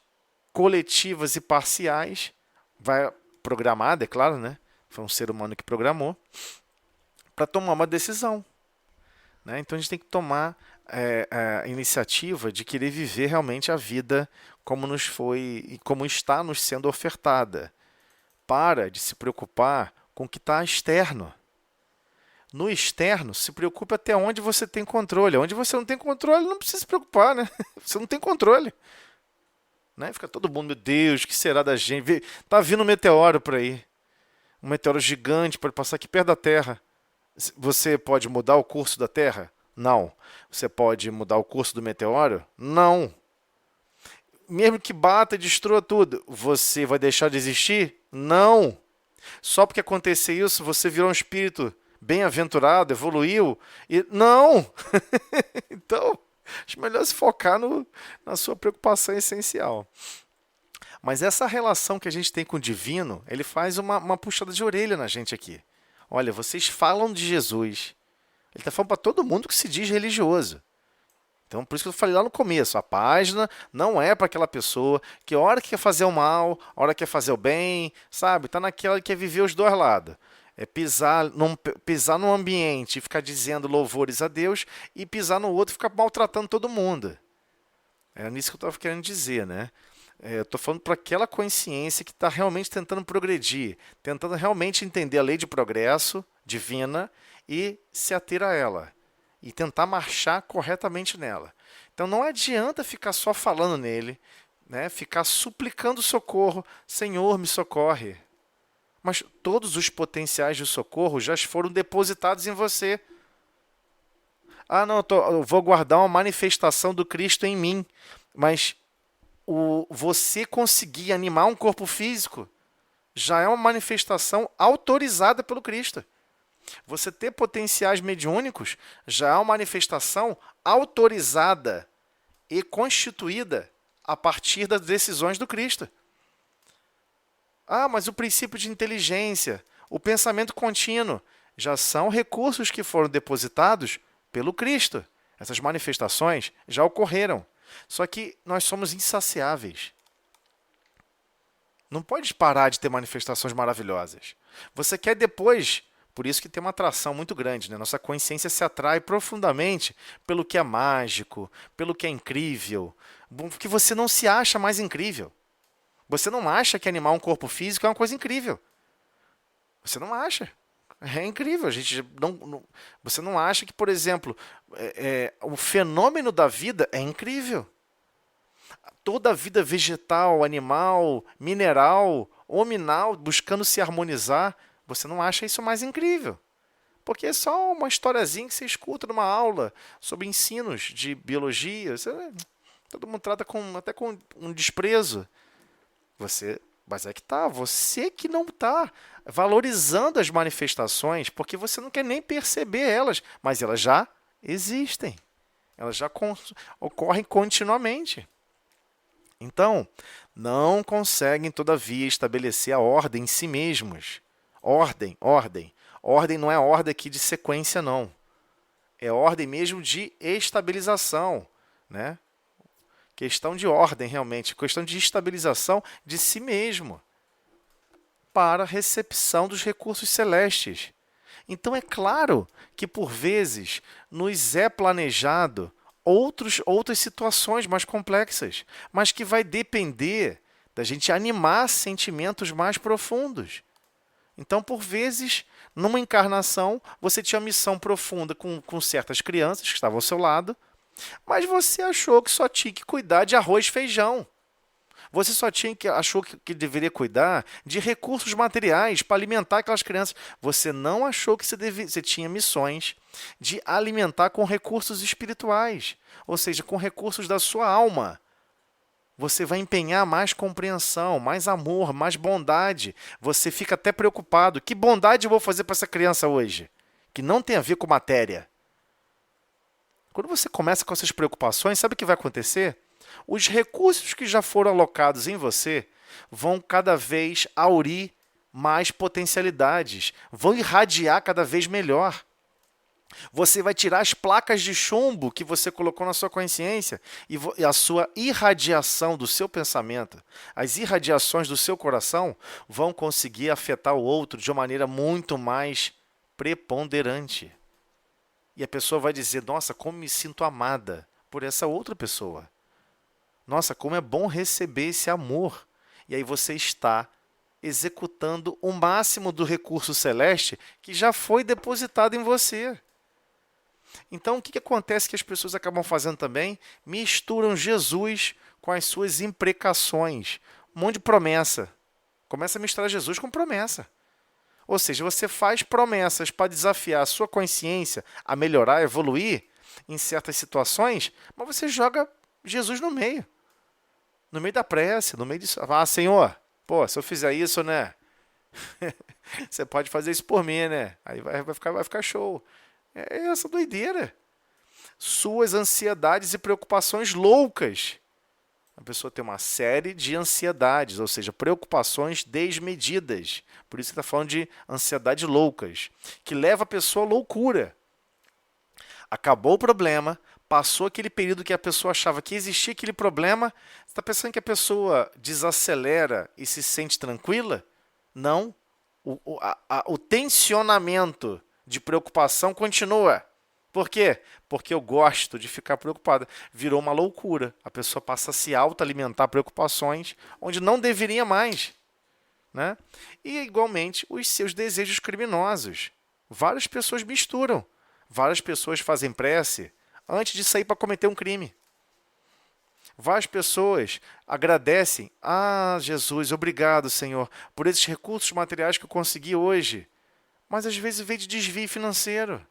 coletivas e parciais, vai programada, é claro, né? Foi um ser humano que programou, para tomar uma decisão. Né? Então a gente tem que tomar a iniciativa de querer viver realmente a vida como nos foi e como está nos sendo ofertada. Para de se preocupar com o que está externo. No externo, se preocupe até onde você tem controle. Onde você não tem controle, não precisa se preocupar, né? Você não tem controle. Né? Fica todo mundo, meu Deus, o que será da gente? Tá vindo um meteoro por aí. Um meteoro gigante pode passar aqui perto da Terra. Você pode mudar o curso da Terra? Não. Você pode mudar o curso do meteoro? Não. Mesmo que bata e destrua tudo, você vai deixar de existir? Não. Só porque acontecer isso, você virou um espírito bem-aventurado, evoluiu? Não! Então, acho melhor se focar na sua preocupação essencial. Mas essa relação que a gente tem com o divino, ele faz uma puxada de orelha na gente aqui. Olha, vocês falam de Jesus. Ele está falando para todo mundo que se diz religioso. Então, por isso que eu falei lá no começo, a página não é para aquela pessoa que a hora que quer fazer o mal, a hora que quer fazer o bem, sabe? Está naquela que quer viver os dois lados. É pisar num ambiente e ficar dizendo louvores a Deus e pisar no outro e ficar maltratando todo mundo. É nisso que eu estava querendo dizer, né? Eu estou falando para aquela consciência que está realmente tentando progredir, tentando realmente entender a lei de progresso divina e se ater a ela. E tentar marchar corretamente nela. Então não adianta ficar só falando nele, né? Ficar suplicando socorro, Senhor, me socorre. Mas todos os potenciais de socorro já foram depositados em você. Ah, não, eu vou guardar uma manifestação do Cristo em mim. Mas você conseguir animar um corpo físico já é uma manifestação autorizada pelo Cristo. Você ter potenciais mediúnicos já é uma manifestação autorizada e constituída a partir das decisões do Cristo. Ah, mas o princípio de inteligência, o pensamento contínuo, já são recursos que foram depositados pelo Cristo. Essas manifestações já ocorreram. Só que nós somos insaciáveis. Não pode parar de ter manifestações maravilhosas. Você quer depois. Por isso que tem uma atração muito grande, né? Nossa consciência se atrai profundamente pelo que é mágico, pelo que é incrível, porque você não se acha mais incrível. Você não acha que animar um corpo físico é uma coisa incrível. Você não acha. É incrível. A gente você não acha que, por exemplo, o fenômeno da vida é incrível. Toda a vida vegetal, animal, mineral, hominal, buscando se harmonizar, você não acha isso mais incrível. Porque é só uma historiazinha que você escuta numa aula sobre ensinos de biologia. Todo mundo trata até com um desprezo. Mas é que tá, você que não está valorizando as manifestações, porque você não quer nem perceber elas, mas elas já existem. Elas já ocorrem continuamente. Então, não conseguem, todavia, estabelecer a ordem em si mesmos. Ordem. Ordem não é ordem aqui de sequência, não. É ordem mesmo de estabilização, né? Questão de ordem, realmente. Questão de estabilização de si mesmo para a recepção dos recursos celestes. Então, é claro que, por vezes, nos é planejado outras situações mais complexas, mas que vai depender da gente animar sentimentos mais profundos. Então, por vezes, numa encarnação, você tinha uma missão profunda com certas crianças que estavam ao seu lado, mas você achou que só tinha que cuidar de arroz e feijão. Você achou que deveria cuidar de recursos materiais para alimentar aquelas crianças. Você não achou que você tinha missões de alimentar com recursos espirituais, ou seja, com recursos da sua alma. Você vai empenhar mais compreensão, mais amor, mais bondade. Você fica até preocupado. Que bondade eu vou fazer para essa criança hoje? Que não tem a ver com matéria. Quando você começa com essas preocupações, sabe o que vai acontecer? Os recursos que já foram alocados em você vão cada vez aurir mais potencialidades, vão irradiar cada vez melhor. Você vai tirar as placas de chumbo que você colocou na sua consciência e a sua irradiação do seu pensamento, as irradiações do seu coração vão conseguir afetar o outro de uma maneira muito mais preponderante. E a pessoa vai dizer, nossa, como me sinto amada por essa outra pessoa. Nossa, como é bom receber esse amor. E aí você está executando o máximo do recurso celeste que já foi depositado em você. Então, o que acontece que as pessoas acabam fazendo também? Misturam Jesus com as suas imprecações. Um monte de promessa. Começa a misturar Jesus com promessa. Ou seja, você faz promessas para desafiar a sua consciência a melhorar, a evoluir em certas situações, mas você joga Jesus no meio da prece, no meio disso. Ah, Senhor, se eu fizer isso, né? Você pode fazer isso por mim, né? Aí vai ficar show. É essa doideira. Suas ansiedades e preocupações loucas. A pessoa tem uma série de ansiedades, ou seja, preocupações desmedidas. Por isso que está falando de ansiedade loucas, que leva a pessoa à loucura. Acabou o problema, passou aquele período que a pessoa achava que existia aquele problema, você está pensando que a pessoa desacelera e se sente tranquila? Não. O tensionamento de preocupação continua. Por quê? Porque eu gosto de ficar preocupada. Virou uma loucura. A pessoa passa a se autoalimentar preocupações onde não deveria mais. Né? E, igualmente, os seus desejos criminosos. Várias pessoas misturam. Várias pessoas fazem prece antes de sair para cometer um crime. Várias pessoas agradecem. Ah, Jesus, obrigado, Senhor, por esses recursos materiais que eu consegui hoje. Mas, às vezes, veio de desvio financeiro.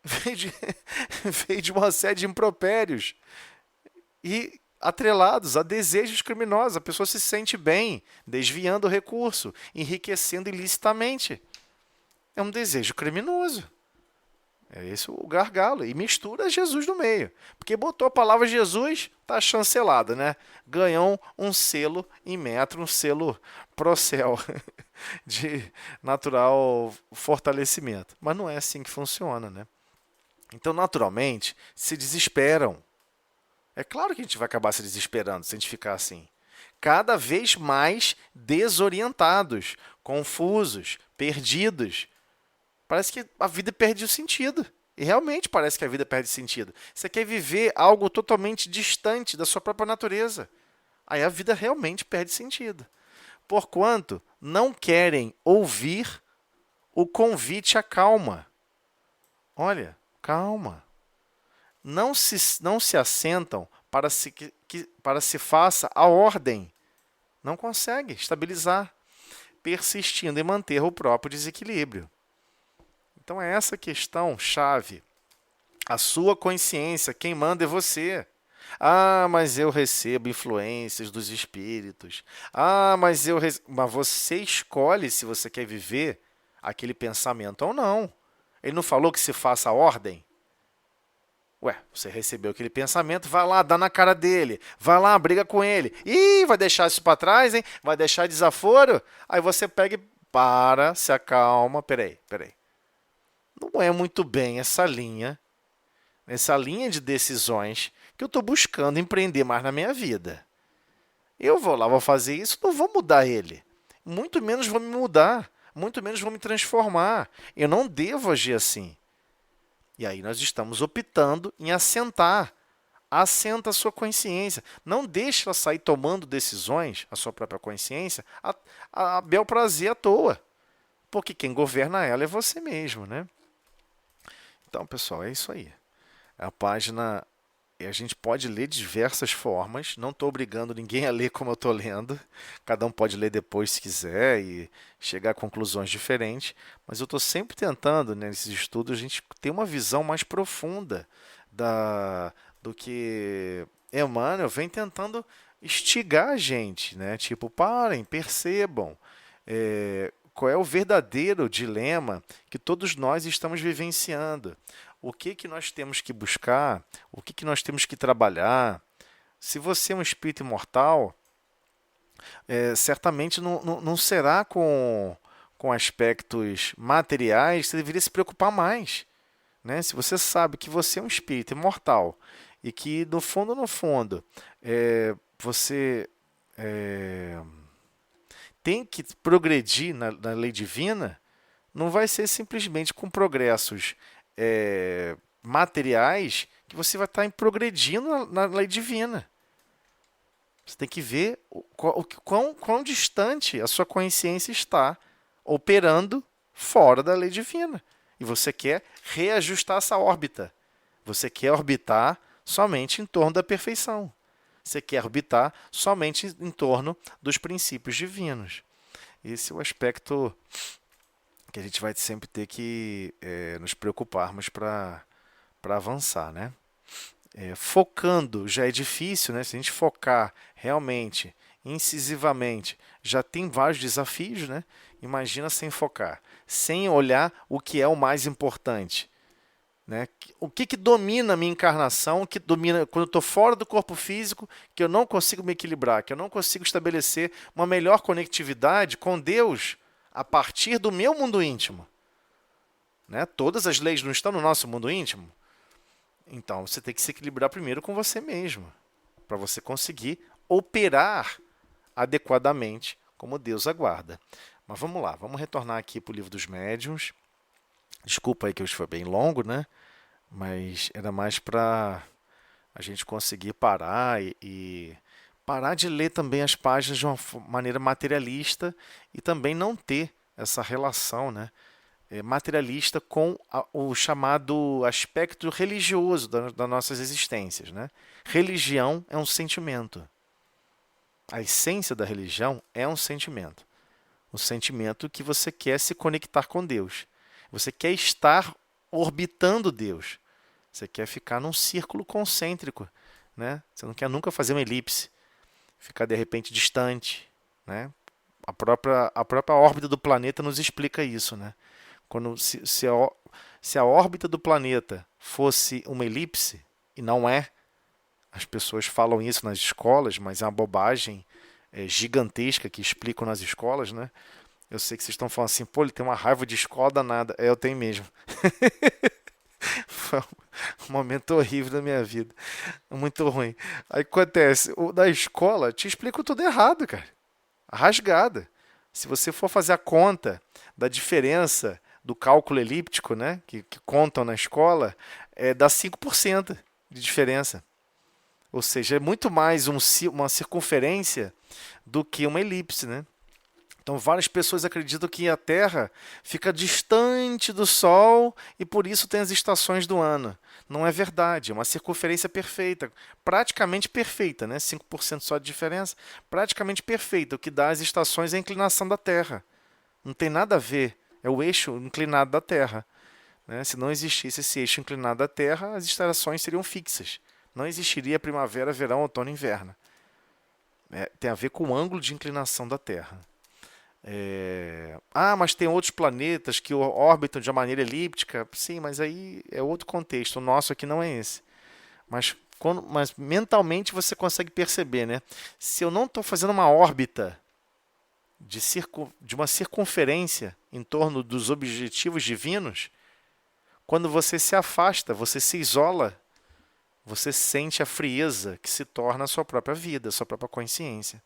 Veio de uma série de impropérios e atrelados a desejos criminosos. A pessoa se sente bem, desviando o recurso, enriquecendo ilicitamente. É um desejo criminoso. É esse o gargalo. E mistura Jesus no meio. Porque botou a palavra Jesus, está chancelada, né? Ganhou um selo em metro, um selo Procel, de natural fortalecimento. Mas não é assim que funciona, né? Então, naturalmente, se desesperam. É claro que a gente vai acabar se desesperando se a gente ficar assim. Cada vez mais desorientados, confusos, perdidos. Parece que a vida perde o sentido. E realmente parece que a vida perde sentido. Você quer viver algo totalmente distante da sua própria natureza. Aí a vida realmente perde sentido. Porquanto não querem ouvir o convite à calma. Olha, calma. Não se assentam para se faça a ordem. Não consegue estabilizar, persistindo em manter o próprio desequilíbrio. Então é essa questão chave. A sua consciência, quem manda é você. Ah, mas eu recebo influências dos espíritos. Ah, mas você escolhe se você quer viver aquele pensamento ou não. Ele não falou que se faça a ordem? Ué, você recebeu aquele pensamento, vai lá, dá na cara dele, vai lá, briga com ele. Ih, vai deixar isso para trás, hein? Vai deixar desaforo? Aí você pega e se acalma. Peraí. Não é muito bem essa linha de decisões que eu estou buscando empreender mais na minha vida. Eu vou lá, vou fazer isso, não vou mudar ele. Muito menos vou me mudar, muito menos vou me transformar. Eu não devo agir assim. E aí nós estamos optando em assentar. Assenta a sua consciência. Não deixe ela sair tomando decisões, a sua própria consciência, a bel prazer à toa. Porque quem governa ela é você mesmo, né? Então, pessoal, é isso aí. A página, a gente pode ler de diversas formas. Não estou obrigando ninguém a ler como eu estou lendo. Cada um pode ler depois se quiser e chegar a conclusões diferentes. Mas eu estou sempre tentando, né, nesses estudos, a gente ter uma visão mais profunda do que Emmanuel vem tentando instigar a gente, né? Tipo, parem, percebam. Qual é o verdadeiro dilema que todos nós estamos vivenciando? O que nós temos que buscar? O que nós temos que trabalhar? Se você é um espírito imortal, certamente não será com aspectos materiais, você deveria se preocupar mais. Né? Se você sabe que você é um espírito imortal e que, no fundo, você tem que progredir na lei divina, não vai ser simplesmente com progressos materiais que você vai estar progredindo na lei divina. Você tem que ver quão distante a sua consciência está operando fora da lei divina. E você quer reajustar essa órbita. Você quer orbitar somente em torno da perfeição. Você quer orbitar somente em torno dos princípios divinos. Esse é o aspecto que a gente vai sempre ter que nos preocuparmos para avançar, né? Focando já é difícil, né? Se a gente focar realmente, incisivamente, já tem vários desafios, né? Imagina sem focar, sem olhar o que é o mais importante. Né? O que domina a minha encarnação, o que domina quando eu estou fora do corpo físico, que eu não consigo me equilibrar, que eu não consigo estabelecer uma melhor conectividade com Deus a partir do meu mundo íntimo. Né? Todas as leis não estão no nosso mundo íntimo. Então você tem que se equilibrar primeiro com você mesmo, para você conseguir operar adequadamente como Deus aguarda. Mas vamos lá, vamos retornar aqui para o Livro dos Médiuns. Desculpa aí que hoje foi bem longo, né? Mas era mais para a gente conseguir parar e parar de ler também as páginas de uma maneira materialista e também não ter essa relação, né, materialista com o chamado aspecto religioso das nossas existências. Né? Religião é um sentimento. A essência da religião é um sentimento. Um sentimento que você quer se conectar com Deus. Você quer estar orbitando Deus. Você quer ficar num círculo concêntrico. Né? Você não quer nunca fazer uma elipse. Ficar de repente distante. Né? A própria órbita do planeta nos explica isso. Né? Quando, se a órbita do planeta fosse uma elipse, e não é, as pessoas falam isso nas escolas, mas é uma bobagem gigantesca que explicam nas escolas, né? Eu sei que vocês estão falando assim, pô, ele tem uma raiva de escola danada. Eu tenho mesmo. Foi um momento horrível da minha vida. Muito ruim. Aí acontece, o da escola te explica tudo errado, cara. Rasgada. Se você for fazer a conta da diferença do cálculo elíptico, né, que contam na escola, dá 5% de diferença. Ou seja, é muito mais uma circunferência do que uma elipse, né? Então, várias pessoas acreditam que a Terra fica distante do Sol e por isso tem as estações do ano. Não é verdade, é uma circunferência perfeita, praticamente perfeita, né? 5% só de diferença, praticamente perfeita. O que dá as estações é a inclinação da Terra. Não tem nada a ver, é o eixo inclinado da Terra. Né? Se não existisse esse eixo inclinado da Terra, as estações seriam fixas. Não existiria primavera, verão, outono e inverno. Tem a ver com o ângulo de inclinação da Terra. Mas tem outros planetas que orbitam de uma maneira elíptica. Sim, mas aí é outro contexto. O nosso aqui não é esse. Mas mentalmente você consegue perceber, né? Se eu não estou fazendo uma órbita de uma circunferência em torno dos objetivos divinos, quando você se afasta, você se isola, você sente a frieza que se torna a sua própria vida, a sua própria consciência.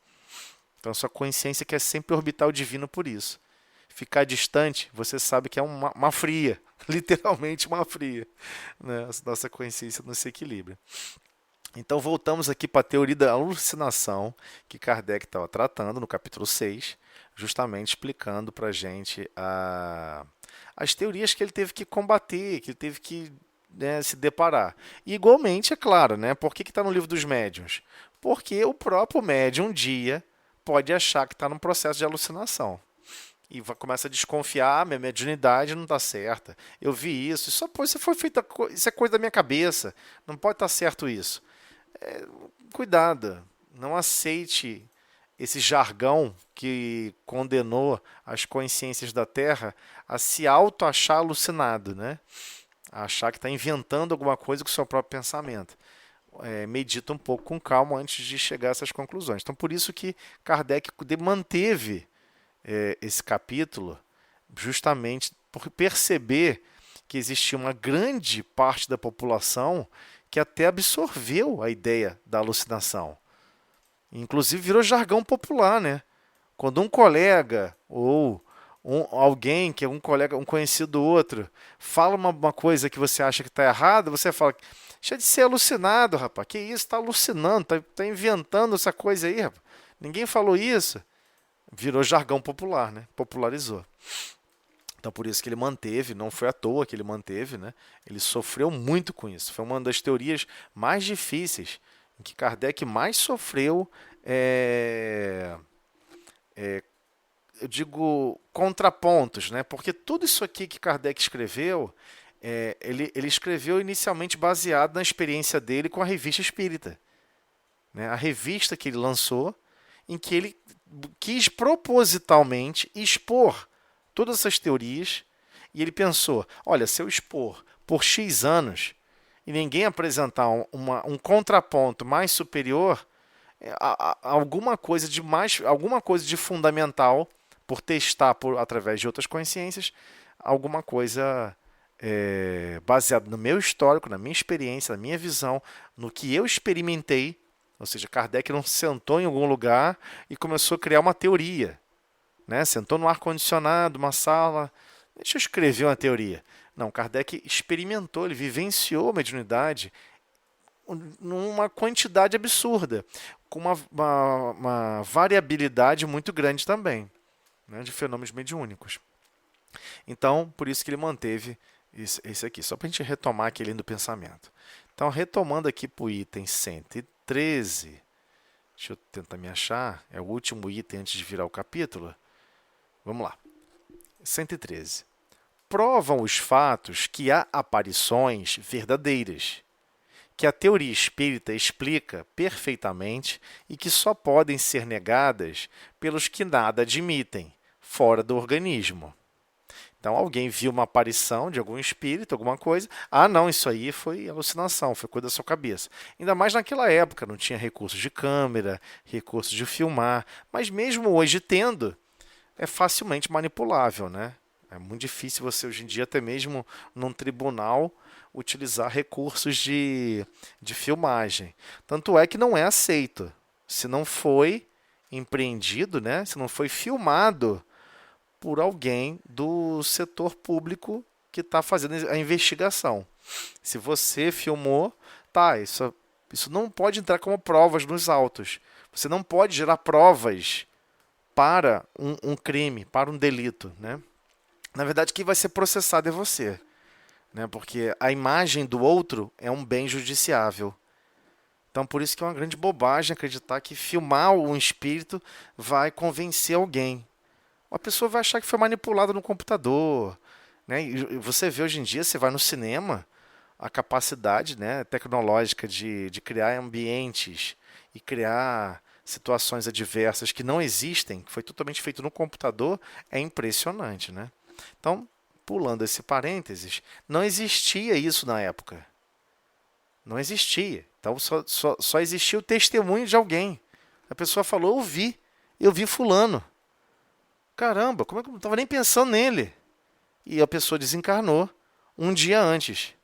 Então, a sua consciência quer sempre orbitar o divino por isso. Ficar distante, você sabe que é uma fria, literalmente uma fria. Né? A nossa consciência não se equilibra. Então, voltamos aqui para a teoria da alucinação, que Kardec estava tratando no capítulo 6, justamente explicando para a gente as teorias que ele teve que combater, que ele teve que se deparar. E, igualmente, é claro, né? Por que está no Livro dos Médiuns? Porque o próprio médium um dia pode achar que está num processo de alucinação. E começa a desconfiar, minha mediunidade não está certa. Eu vi isso, isso foi feito, isso é coisa da minha cabeça. Não pode estar certo isso. Cuidado, não aceite esse jargão que condenou as consciências da Terra a se auto-achar alucinado, né? A achar que está inventando alguma coisa com o seu próprio pensamento. Medita um pouco com calma antes de chegar a essas conclusões. Então, por isso que Kardec manteve esse capítulo, justamente por perceber que existia uma grande parte da população que até absorveu a ideia da alucinação. Inclusive virou jargão popular, né? Quando um colega ou alguém que é um colega, um conhecido do outro, fala uma coisa que você acha que está errada, você fala, deixa de ser alucinado, rapaz. Que isso? Está alucinando, está inventando essa coisa aí, rapaz. Ninguém falou isso. Virou jargão popular, né? Popularizou. Então, por isso que ele manteve, não foi à toa que ele manteve, né? Ele sofreu muito com isso. Foi uma das teorias mais difíceis, em que Kardec mais sofreu, eu digo, contrapontos, né? Porque tudo isso aqui que Kardec escreveu, ele escreveu inicialmente baseado na experiência dele com a Revista Espírita. Né? A revista que ele lançou, em que ele quis propositalmente expor todas essas teorias, e ele pensou, olha, se eu expor por X anos e ninguém apresentar um contraponto mais superior, alguma coisa de fundamental, por testar através de outras consciências, alguma coisa baseada no meu histórico, na minha experiência, na minha visão, no que eu experimentei. Ou seja, Kardec não sentou em algum lugar e começou a criar uma teoria, né? Sentou no ar-condicionado, uma sala, deixa eu escrever uma teoria. Não, Kardec experimentou, ele vivenciou a mediunidade numa quantidade absurda, com uma variabilidade muito grande também, né, de fenômenos mediúnicos. Então, por isso que ele manteve esse aqui, só para a gente retomar aquele do pensamento. Então, retomando aqui para o item 113, deixa eu tentar me achar, é o último item antes de virar o capítulo. Vamos lá. 113. Provam os fatos que há aparições verdadeiras, que a teoria espírita explica perfeitamente e que só podem ser negadas pelos que nada admitem, fora do organismo. Então, alguém viu uma aparição de algum espírito, alguma coisa. Ah, não, isso aí foi alucinação, foi coisa da sua cabeça. Ainda mais naquela época, não tinha recursos de câmera, recursos de filmar. Mas mesmo hoje tendo, é facilmente manipulável, né? É muito difícil você, hoje em dia, até mesmo num tribunal, utilizar recursos de filmagem. Tanto é que não é aceito. Se não foi empreendido, né? Se não foi filmado por alguém do setor público que está fazendo a investigação. Se você filmou, tá, isso não pode entrar como provas nos autos. Você não pode gerar provas para um crime, para um delito, né? Na verdade, quem vai ser processado é você, né? Porque a imagem do outro é um bem judiciável. Então, por isso que é uma grande bobagem acreditar que filmar um espírito vai convencer alguém. A pessoa vai achar que foi manipulada no computador, né? E você vê hoje em dia, você vai no cinema, a capacidade, né, tecnológica de criar ambientes e criar situações adversas que não existem, que foi totalmente feito no computador, é impressionante, né? Então, pulando esse parênteses, não existia isso na época. Não existia. Então, só existia o testemunho de alguém. A pessoa falou, eu vi fulano. Caramba, como é que eu não estava nem pensando nele? E a pessoa desencarnou um dia antes.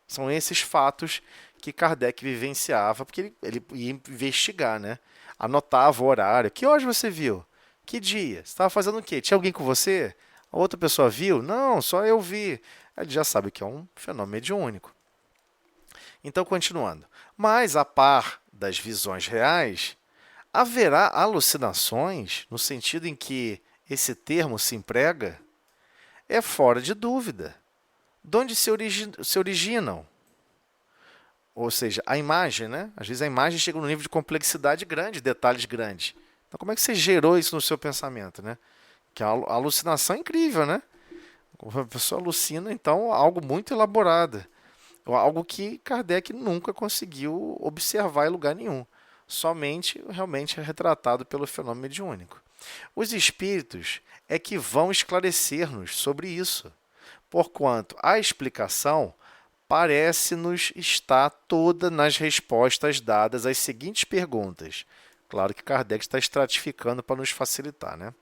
São esses fatos que Kardec vivenciava, porque ele ia investigar, né? Anotava o horário. Que horas você viu? Que dia? Você estava fazendo o quê? Tinha alguém com você? A outra pessoa viu? Não, só eu vi. Ele já sabe que é um fenômeno mediúnico. Então, continuando. Mas, a par das visões reais, haverá alucinações, no sentido em que esse termo se emprega, é fora de dúvida. De onde se originam? Ou seja, a imagem, né? Às vezes a imagem chega num nível de complexidade grande, detalhes grandes. Então, como é que você gerou isso no seu pensamento, né? Que a alucinação é incrível, né? A pessoa alucina, então, algo muito elaborado. Algo que Kardec nunca conseguiu observar em lugar nenhum. Somente, realmente, é retratado pelo fenômeno mediúnico. Os espíritos é que vão esclarecer-nos sobre isso, porquanto a explicação parece-nos estar toda nas respostas dadas às seguintes perguntas. Claro que Kardec está estratificando para nos facilitar, né?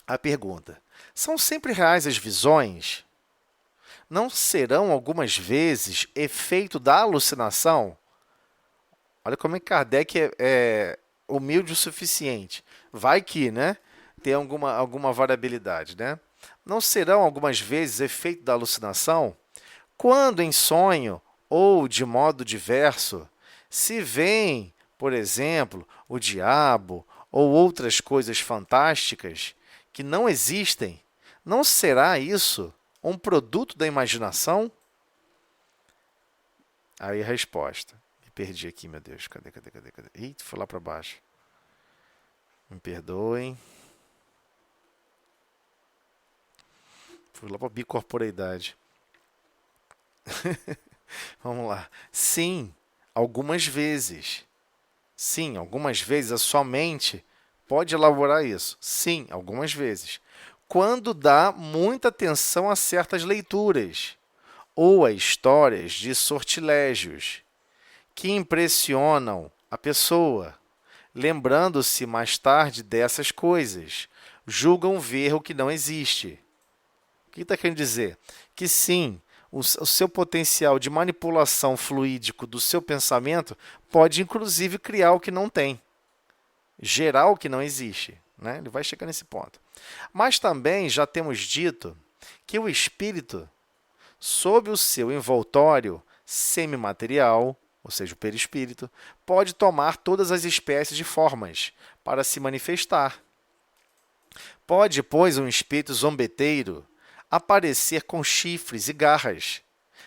A pergunta: são sempre reais as visões? Não serão algumas vezes efeito da alucinação? Olha como é que Kardec é humilde o suficiente. Vai que, né? Tem alguma variabilidade, né? Não serão algumas vezes efeito da alucinação? Quando em sonho ou de modo diverso, se vêem, por exemplo, o diabo ou outras coisas fantásticas que não existem, não será isso um produto da imaginação? Aí a resposta. Me perdi aqui, meu Deus. Cadê? Eita, foi lá para baixo. Me perdoem. Fui lá para a bicorporeidade. Vamos lá. Sim, algumas vezes. Sim, algumas vezes a sua mente pode elaborar isso. Sim, algumas vezes. Quando dá muita atenção a certas leituras, ou a histórias de sortilégios que impressionam a pessoa, lembrando-se mais tarde dessas coisas, julgam ver o que não existe. O que está querendo dizer? Que sim, o seu potencial de manipulação fluídico do seu pensamento pode, inclusive, criar o que não tem, gerar o que não existe. Né? Ele vai chegar nesse ponto. Mas também já temos dito que o espírito, sob o seu envoltório semimaterial, ou seja, o perispírito, pode tomar todas as espécies de formas para se manifestar. Pode, pois, um espírito zombeteiro aparecer com chifres e garras,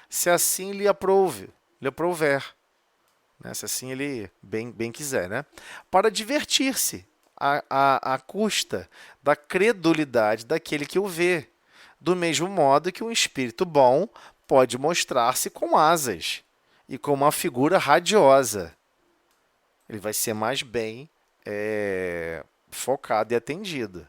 se assim lhe aprouver, né? Se assim ele bem quiser, né? Para divertir-se à custa da credulidade daquele que o vê, do mesmo modo que um espírito bom pode mostrar-se com asas e com uma figura radiosa. Ele vai ser mais bem focado e atendido.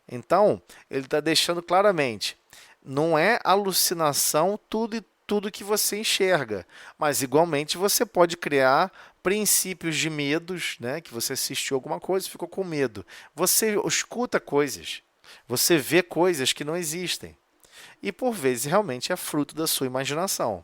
Então, ele está deixando claramente, não é alucinação tudo que você enxerga, mas igualmente você pode criar princípios de medos, né? Que você assistiu alguma coisa e ficou com medo. Você escuta coisas, você vê coisas que não existem. E por vezes realmente é fruto da sua imaginação.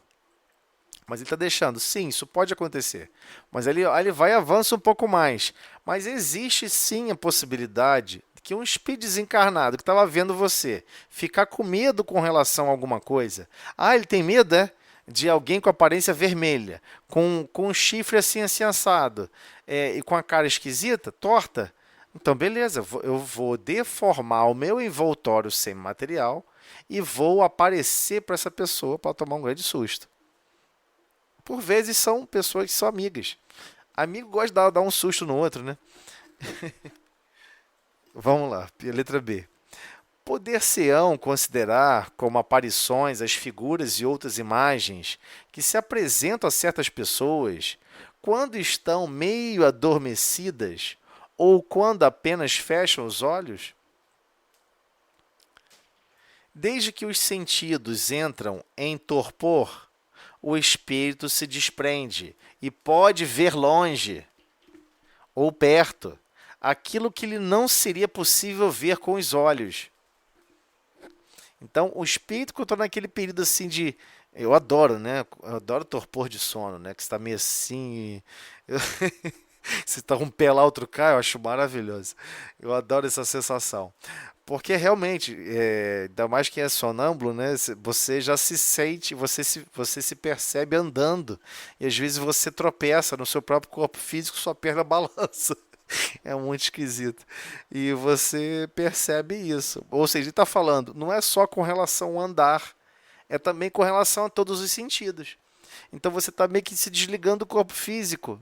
Mas ele está deixando, sim, isso pode acontecer. Mas ele vai e avança um pouco mais. Mas existe sim a possibilidade que um espírito desencarnado que estava vendo você ficar com medo com relação a alguma coisa. Ah, ele tem medo, de alguém com aparência vermelha, com um chifre assim assado, e com a cara esquisita, torta. Então, beleza, eu vou deformar o meu envoltório semimaterial e vou aparecer para essa pessoa para tomar um grande susto. Por vezes são pessoas que são amigas. Amigo gosta de dar um susto no outro, né? Vamos lá, letra B. Poder-se-ão considerar como aparições as figuras e outras imagens que se apresentam a certas pessoas quando estão meio adormecidas ou quando apenas fecham os olhos? Desde que os sentidos entram em torpor, o espírito se desprende e pode ver longe ou perto aquilo que lhe não seria possível ver com os olhos. Então, o espírito, quando está naquele período assim de... Eu adoro, né? Eu adoro torpor de sono, né? Que você está meio assim... Você está um pé lá, outro cá, eu acho maravilhoso. Eu adoro essa sensação. Porque realmente, ainda mais quem é sonâmbulo, né? Você já se sente, você se percebe andando. E às vezes você tropeça no seu próprio corpo físico, sua perna balança. É muito esquisito. E você percebe isso. Ou seja, ele está falando, não é só com relação ao andar, é também com relação a todos os sentidos. Então você está meio que se desligando do corpo físico,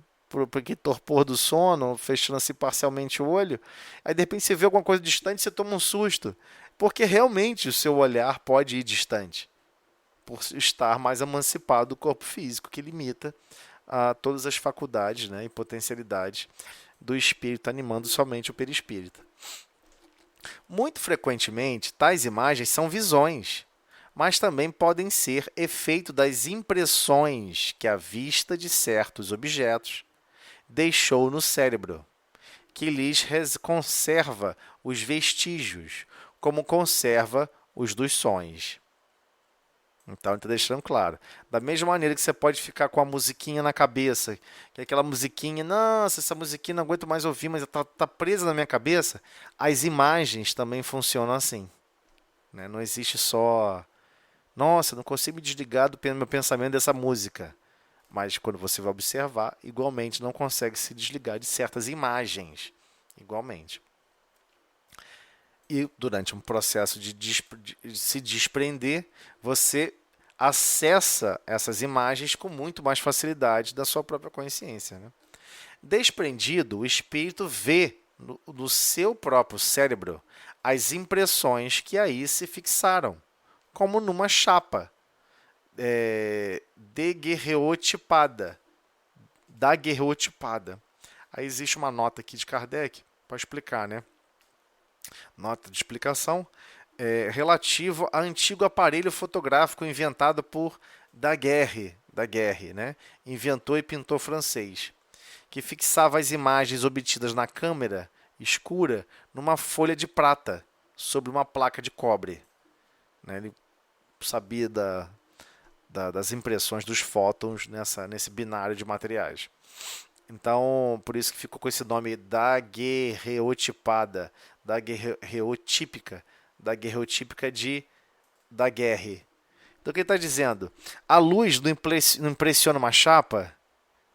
porque torpor do sono, fechando assim parcialmente o olho, aí de repente você vê alguma coisa distante e você toma um susto, porque realmente o seu olhar pode ir distante, por estar mais emancipado do corpo físico, que limita a todas as faculdades, né, e potencialidades do espírito animando somente o perispírito. Muito frequentemente, tais imagens são visões, mas também podem ser efeito das impressões que a vista de certos objetos deixou no cérebro, que lhes conserva os vestígios, como conserva os dos sonhos. Então, ele está deixando claro. Da mesma maneira que você pode ficar com a musiquinha na cabeça, que é aquela musiquinha, nossa, essa musiquinha não aguento mais ouvir, mas está presa na minha cabeça, as imagens também funcionam assim. Né? Não existe só, nossa, não consigo me desligar do meu pensamento dessa música. Mas quando você vai observar, igualmente não consegue se desligar de certas imagens. Igualmente. E durante um processo de se desprender, você acessa essas imagens com muito mais facilidade da sua própria consciência. Né? Desprendido, o espírito vê no seu próprio cérebro as impressões que aí se fixaram, como numa chapa daguerreotipada. Aí existe uma nota aqui de Kardec para explicar, né? Nota de explicação. relativo a antigo aparelho fotográfico inventado por Daguerre, né? Inventor e pintor francês, que fixava as imagens obtidas na câmera escura numa folha de prata sobre uma placa de cobre. Né? Ele sabia das impressões dos fótons nesse binário de materiais. Então, por isso que ficou com esse nome daguerreotipada, daguerreotípica de Daguerre. Então, o que ele está dizendo? A luz não impressiona uma chapa,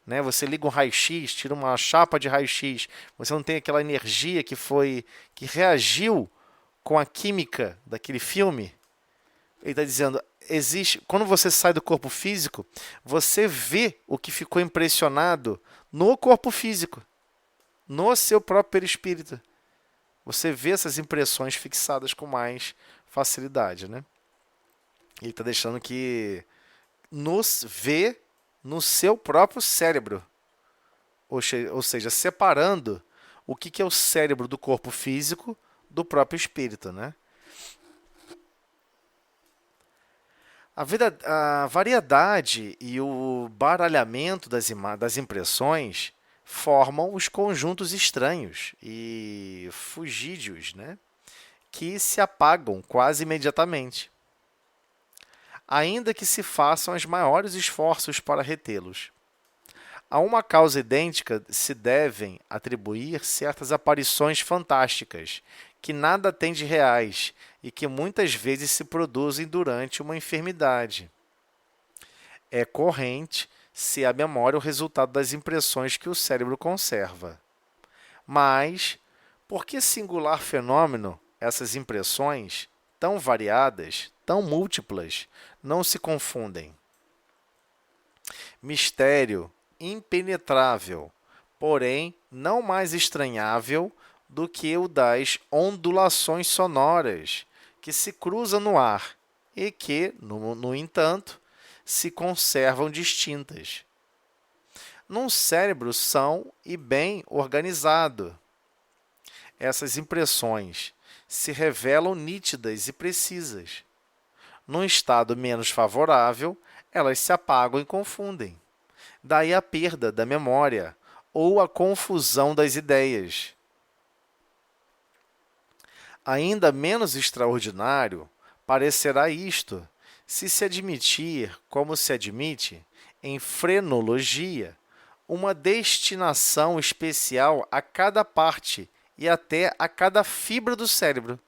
né? Você liga um raio-x, tira uma chapa de raio-x, você não tem aquela energia que reagiu com a química daquele filme. Ele está dizendo, quando você sai do corpo físico, você vê o que ficou impressionado no corpo físico, no seu próprio perispírito. Você vê essas impressões fixadas com mais facilidade, né? Ele está deixando que nos vê no seu próprio cérebro, ou seja, separando o que é o cérebro do corpo físico do próprio espírito, né? A variedade e o baralhamento das impressões formam os conjuntos estranhos e fugídios, né? Que se apagam quase imediatamente, ainda que se façam os maiores esforços para retê-los. A uma causa idêntica se devem atribuir certas aparições fantásticas, que nada têm de reais e que muitas vezes se produzem durante uma enfermidade. É corrente se a memória é o resultado das impressões que o cérebro conserva. Mas, por que singular fenômeno essas impressões, tão variadas, tão múltiplas, não se confundem? Mistério impenetrável, porém não mais estranhável do que o das ondulações sonoras que se cruzam no ar e que, no entanto, se conservam distintas. Num cérebro são e bem organizado. Essas impressões se revelam nítidas e precisas. Num estado menos favorável, elas se apagam e confundem. Daí a perda da memória ou a confusão das ideias. Ainda menos extraordinário parecerá isto se admitir, como se admite, em frenologia, uma destinação especial a cada parte e até a cada fibra do cérebro.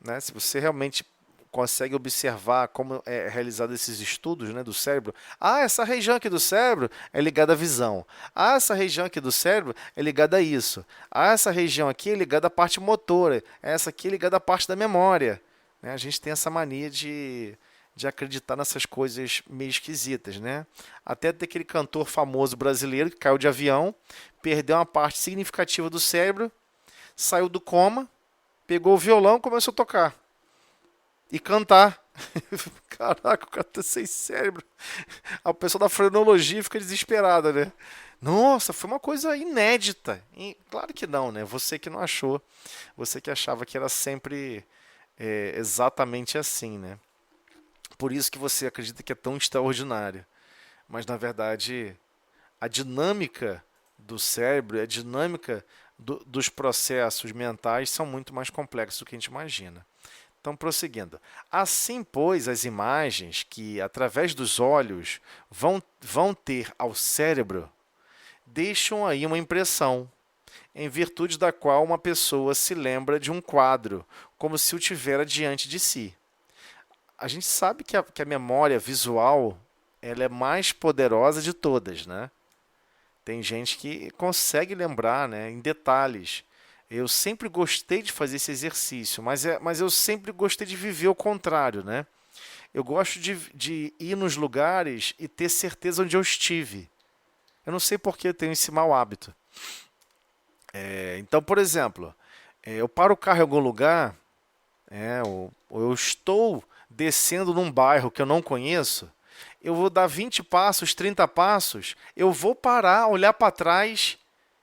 Né? Se você realmente consegue observar como é realizado esses estudos, né, do cérebro. Essa região aqui do cérebro é ligada à visão. Essa região aqui do cérebro é ligada a isso. Essa região aqui é ligada à parte motora. Essa aqui é ligada à parte da memória. Né? A gente tem essa mania de acreditar nessas coisas meio esquisitas, né? Até ter aquele cantor famoso brasileiro que caiu de avião, perdeu uma parte significativa do cérebro, saiu do coma, pegou o violão e começou a tocar. E cantar. Caraca, o cara tá sem cérebro. A pessoa da frenologia fica desesperada, né? Nossa, foi uma coisa inédita. E, claro que não, né? Você que não achou. Você que achava que era sempre exatamente assim, né? Por isso que você acredita que é tão extraordinário. Mas, na verdade, a dinâmica do cérebro, a dinâmica dos processos mentais são muito mais complexos do que a gente imagina. Então, prosseguindo. Assim, pois, as imagens que, através dos olhos, vão ter ao cérebro, deixam aí uma impressão, em virtude da qual uma pessoa se lembra de um quadro, como se o tivera diante de si. A gente sabe que a memória visual ela é mais poderosa de todas, né? Tem gente que consegue lembrar, né, em detalhes. Eu sempre gostei de fazer esse exercício, mas eu sempre gostei de viver o contrário, né? Eu gosto de ir nos lugares e ter certeza onde eu estive. Eu não sei por que eu tenho esse mau hábito. Então, por exemplo, eu paro o carro em algum lugar, ou eu estou descendo num bairro que eu não conheço, eu vou dar 20 passos, 30 passos, eu vou parar, olhar para trás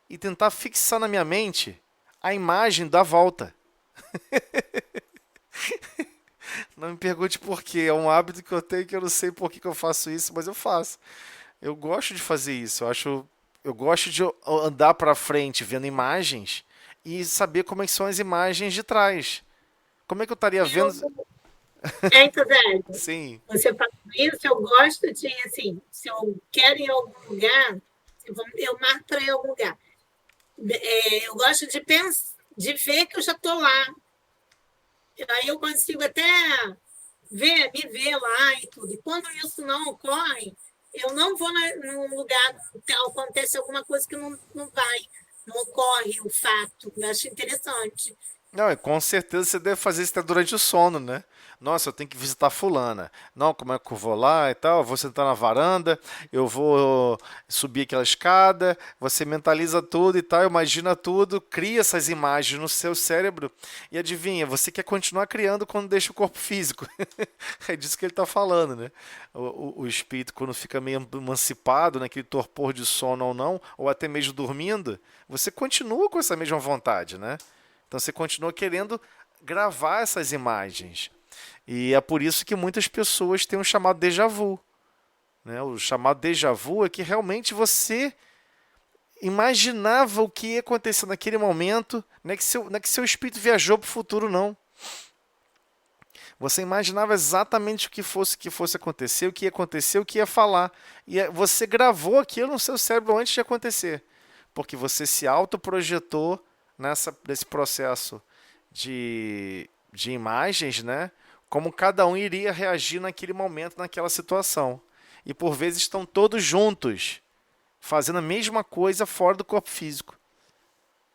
e tentar fixar na minha mente a imagem dá volta. Não me pergunte por quê. É um hábito que eu tenho que eu não sei por que eu faço isso, mas eu faço. Eu gosto de fazer isso. Eu gosto de andar para frente vendo imagens e saber como é que são as imagens de trás. Como é que eu estaria vendo? Então, Zé, Sim. você falou isso, eu gosto de, assim, se eu quero ir a algum lugar, eu marco para ir a algum lugar. Eu gosto de pensar, de ver que eu já estou lá. Aí eu consigo até me ver lá e tudo. E quando isso não ocorre, eu não vou num lugar que acontece alguma coisa que não ocorre o fato. Eu acho interessante. Não, com certeza você deve fazer isso até durante o sono, né? Nossa, eu tenho que visitar fulana. Não, como é que eu vou lá e tal? Eu vou sentar na varanda, eu vou subir aquela escada, você mentaliza tudo e tal, imagina tudo, cria essas imagens no seu cérebro e adivinha, você quer continuar criando quando deixa o corpo físico. É disso que ele está falando, né? O espírito, quando fica meio emancipado, naquele torpor de sono ou não, ou até mesmo dormindo, você continua com essa mesma vontade, né? Então você continua querendo gravar essas imagens. E é por isso que muitas pessoas têm um chamado déjà vu. Né? O chamado déjà vu é que realmente você imaginava o que ia acontecer naquele momento, não é que seu espírito viajou para o futuro, não. Você imaginava exatamente o que fosse acontecer, o que ia acontecer, o que ia falar. E você gravou aquilo no seu cérebro antes de acontecer. Porque você se autoprojetou nesse processo de imagens, né? Como cada um iria reagir naquele momento, naquela situação. E por vezes estão todos juntos, fazendo a mesma coisa fora do corpo físico.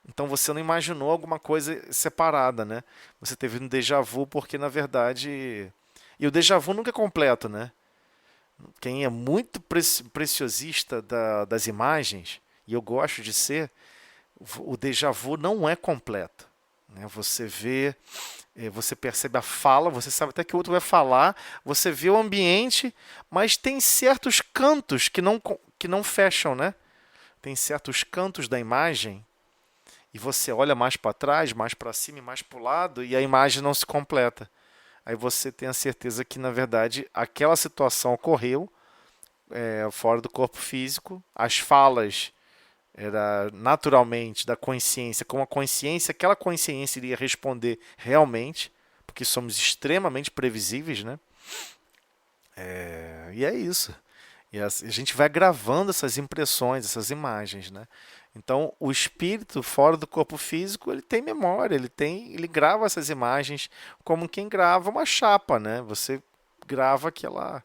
Então você não imaginou alguma coisa separada, né? Você teve um déjà vu porque, na verdade... E o déjà vu nunca é completo, né? Quem é muito preciosista das imagens, e eu gosto de ser, o déjà vu não é completo. Né? Você vê, você percebe a fala, você sabe até que o outro vai falar, você vê o ambiente, mas tem certos cantos que não fecham, né? Tem certos cantos da imagem e você olha mais para trás, mais para cima e mais para o lado e a imagem não se completa. Aí você tem a certeza que, na verdade, aquela situação ocorreu fora do corpo físico, as falas era naturalmente da consciência, como a consciência, aquela consciência iria responder realmente, porque somos extremamente previsíveis, né? E é isso. E a gente vai gravando essas impressões, essas imagens, né? Então, o espírito fora do corpo físico, ele tem memória, ele grava essas imagens como quem grava uma chapa, né? Você grava aquela.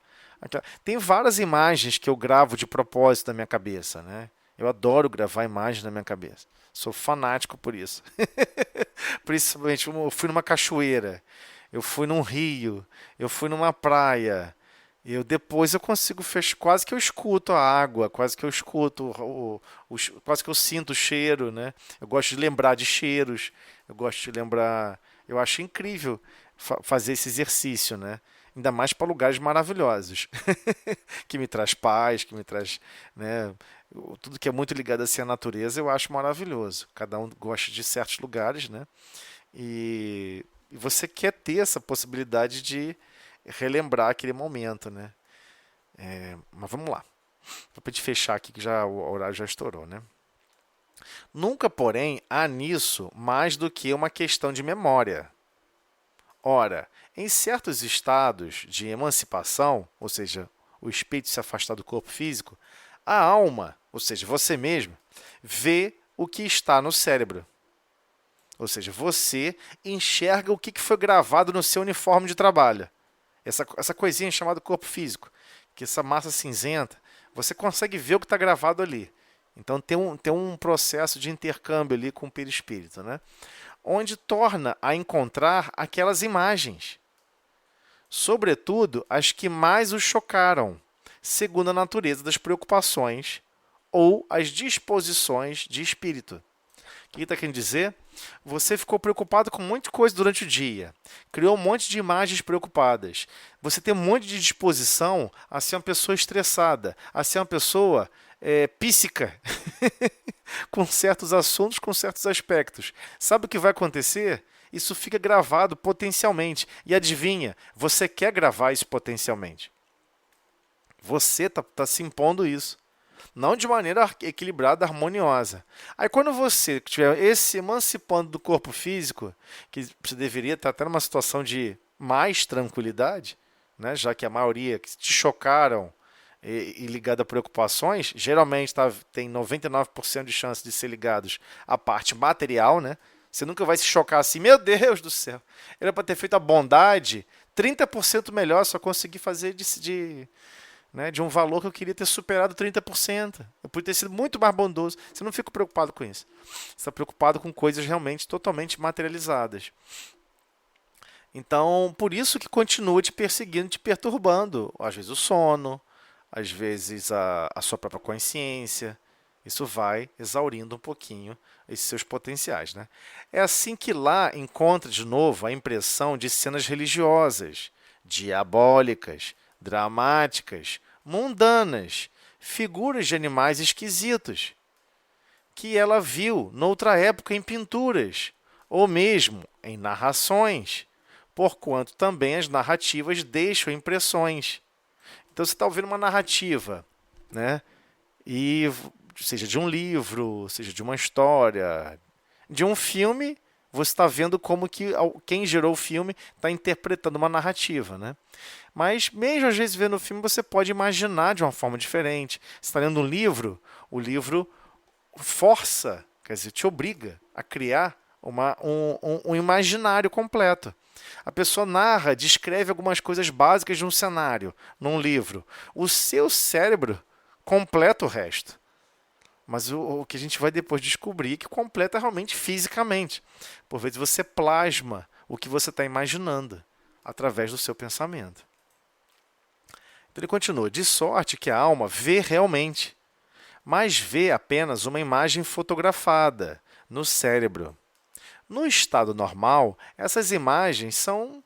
Tem várias imagens que eu gravo de propósito na minha cabeça, né? Eu adoro gravar imagens na minha cabeça. Sou fanático por isso. Principalmente, eu fui numa cachoeira, eu fui num rio, eu fui numa praia. Depois eu consigo fechar, quase que eu escuto a água, quase que eu escuto, quase que eu sinto o cheiro, né? Eu gosto de lembrar de cheiros, eu gosto de lembrar. Eu acho incrível fazer esse exercício, né? Ainda mais para lugares maravilhosos, que me traz paz, que me traz, né? Tudo que é muito ligado assim à natureza eu acho maravilhoso. Cada um gosta de certos lugares, né? E você quer ter essa possibilidade de relembrar aquele momento, né? Mas vamos lá. Para gente fechar aqui que já o horário já estourou, né? Nunca, porém, há nisso mais do que uma questão de memória. Ora, em certos estados de emancipação, ou seja, o espírito se afastar do corpo físico, a alma, ou seja, você mesmo, vê o que está no cérebro. Ou seja, você enxerga o que foi gravado no seu uniforme de trabalho. Essa coisinha chamada corpo físico, que essa massa cinzenta, você consegue ver o que está gravado ali. Então tem um processo de intercâmbio ali com o perispírito, né? Onde torna a encontrar aquelas imagens. Sobretudo as que mais o chocaram, segundo a natureza das preocupações ou as disposições de espírito. O que está querendo dizer? Você ficou preocupado com um monte de coisa durante o dia, criou um monte de imagens preocupadas. Você tem um monte de disposição a ser uma pessoa estressada, a ser uma pessoa psíquica. com certos assuntos, com certos aspectos. Sabe o que vai acontecer? Isso fica gravado potencialmente. E adivinha, você quer gravar isso potencialmente. Você tá se impondo isso. Não de maneira equilibrada, harmoniosa. Aí quando você estiver se emancipando do corpo físico, que você deveria estar até numa situação de mais tranquilidade, né, já que a maioria que te chocaram e ligada a preocupações, geralmente tem 99% de chance de ser ligados à parte material, né? Você nunca vai se chocar assim, meu Deus do céu, era para ter feito a bondade 30% melhor, só consegui fazer de um valor que eu queria ter superado 30%. Eu podia ter sido muito mais bondoso. Você não fica preocupado com isso. Você está preocupado com coisas realmente totalmente materializadas. Então, por isso que continua te perseguindo, te perturbando. Às vezes o sono, às vezes a sua própria consciência. Isso vai exaurindo um pouquinho esses seus potenciais, né? É assim que lá encontra de novo a impressão de cenas religiosas, diabólicas, dramáticas, mundanas, figuras de animais esquisitos, que ela viu noutra época em pinturas, ou mesmo em narrações, porquanto também as narrativas deixam impressões. Então você está ouvindo uma narrativa, né? E seja de um livro, seja de uma história, de um filme, você está vendo como que quem gerou o filme está interpretando uma narrativa, né? Mas mesmo às vezes vendo o filme, você pode imaginar de uma forma diferente. Você está lendo um livro, o livro força, quer dizer, te obriga a criar um imaginário completo. A pessoa narra, descreve algumas coisas básicas de um cenário num livro. O seu cérebro completa o resto. Mas o que a gente vai depois descobrir é que completa realmente fisicamente. Por vezes você plasma o que você está imaginando através do seu pensamento. Então ele continua, de sorte que a alma vê realmente, mas vê apenas uma imagem fotografada no cérebro. No estado normal, essas imagens são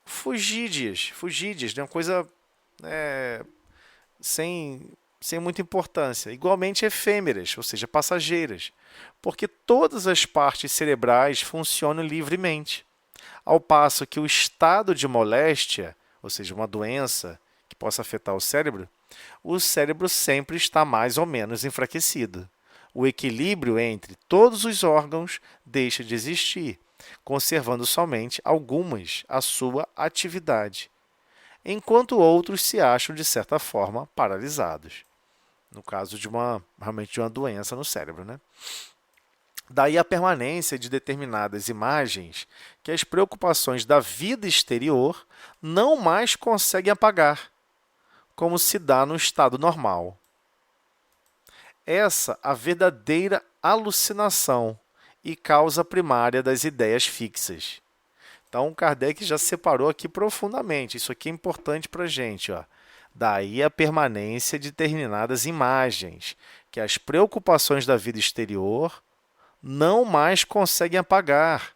fugídias, né? Uma coisa sem muita importância, igualmente efêmeras, ou seja, passageiras, porque todas as partes cerebrais funcionam livremente, ao passo que o estado de moléstia, ou seja, uma doença que possa afetar o cérebro sempre está mais ou menos enfraquecido. O equilíbrio entre todos os órgãos deixa de existir, conservando somente algumas a sua atividade, enquanto outros se acham, de certa forma, paralisados. No caso realmente de uma doença no cérebro, né? Daí a permanência de determinadas imagens que as preocupações da vida exterior não mais conseguem apagar, como se dá no estado normal. Essa a verdadeira alucinação e causa primária das ideias fixas. Então, Kardec já separou aqui profundamente. Isso aqui é importante para a gente. Daí a permanência de determinadas imagens que as preocupações da vida exterior não mais conseguem apagar.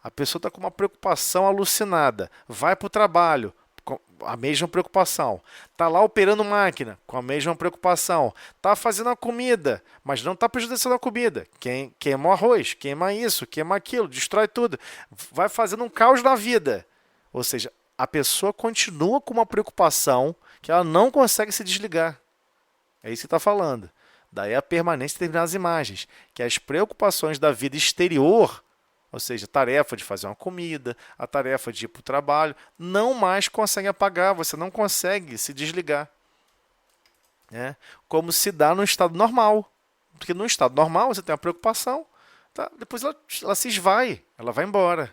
A pessoa está com uma preocupação alucinada, vai para o trabalho, com a mesma preocupação. Está lá operando máquina, com a mesma preocupação. Está fazendo a comida, mas não está prejudicando a comida. Queima o arroz, queima isso, queima aquilo, destrói tudo. Vai fazendo um caos na vida. Ou seja, a pessoa continua com uma preocupação que ela não consegue se desligar. É isso que está falando. Daí a permanência de determinadas imagens, que as preocupações da vida exterior, ou seja, a tarefa de fazer uma comida, a tarefa de ir para o trabalho, não mais conseguem apagar, você não consegue se desligar. Como se dá no estado normal. Porque no estado normal você tem uma preocupação, tá? Depois ela se esvai, ela vai embora.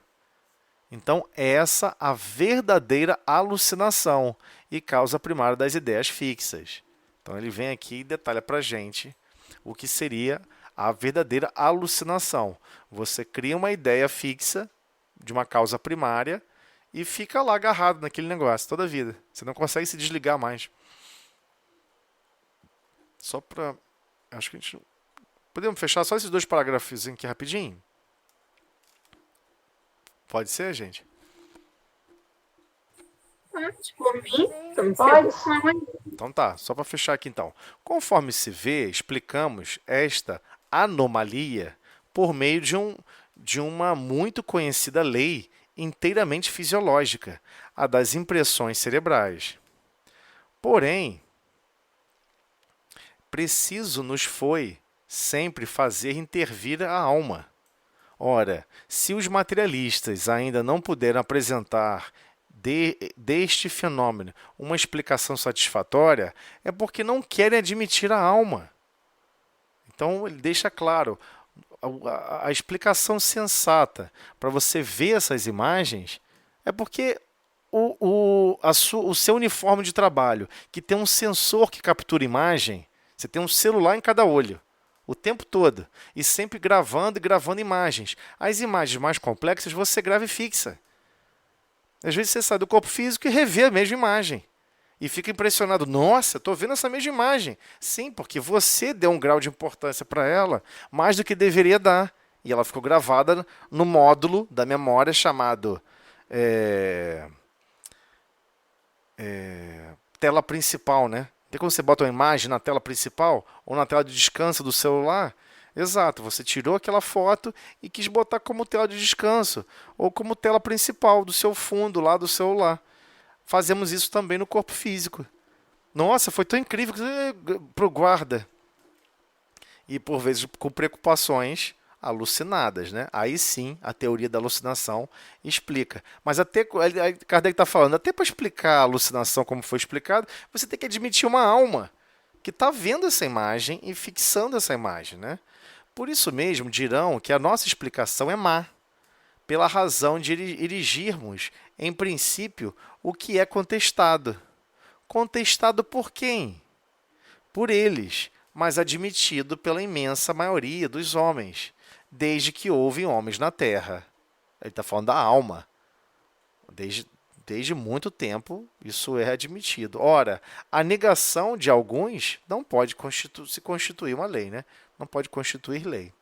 Então, essa é a verdadeira alucinação e causa primária das ideias fixas. Então, ele vem aqui e detalha para a gente o que seria a verdadeira alucinação. Você cria uma ideia fixa de uma causa primária e fica lá agarrado naquele negócio toda a vida. Você não consegue se desligar mais. Só para... Acho que a gente... Podemos fechar só esses 2 parágrafos aqui rapidinho? Pode ser, gente? Pode, por mim. Pode. Então tá, só para fechar aqui então. Conforme se vê, explicamos esta anomalia por meio de uma muito conhecida lei inteiramente fisiológica, a das impressões cerebrais. Porém, preciso nos foi sempre fazer intervir a alma. Ora, se os materialistas ainda não puderam apresentar deste fenômeno uma explicação satisfatória, é porque não querem admitir a alma. Então, ele deixa claro, a explicação sensata para você ver essas imagens é porque o seu uniforme de trabalho, que tem um sensor que captura imagem, você tem um celular em cada olho, o tempo todo, e sempre gravando e gravando imagens. As imagens mais complexas você grava e fixa. Às vezes você sai do corpo físico e revê a mesma imagem. E fica impressionado. Nossa, estou vendo essa mesma imagem. Sim, porque você deu um grau de importância para ela mais do que deveria dar. E ela ficou gravada no módulo da memória chamado tela principal, né? Tem quando você bota uma imagem na tela principal ou na tela de descanso do celular? Exato, você tirou aquela foto e quis botar como tela de descanso ou como tela principal do seu fundo lá do celular. Fazemos isso também no corpo físico. Nossa, foi tão incrível para o guarda. E por vezes com preocupações alucinadas, né? Aí sim, a teoria da alucinação explica. Mas até Kardec está falando, até para explicar a alucinação como foi explicado, você tem que admitir uma alma que está vendo essa imagem e fixando essa imagem, né? Por isso mesmo dirão que a nossa explicação é má, pela razão de erigirmos, em princípio, o que é contestado. Contestado por quem? Por eles, mas admitido pela imensa maioria dos homens, desde que houve homens na Terra. Ele está falando da alma. Desde muito tempo, isso é admitido. Ora, a negação de alguns não pode se constituir uma lei, né? Não pode constituir lei.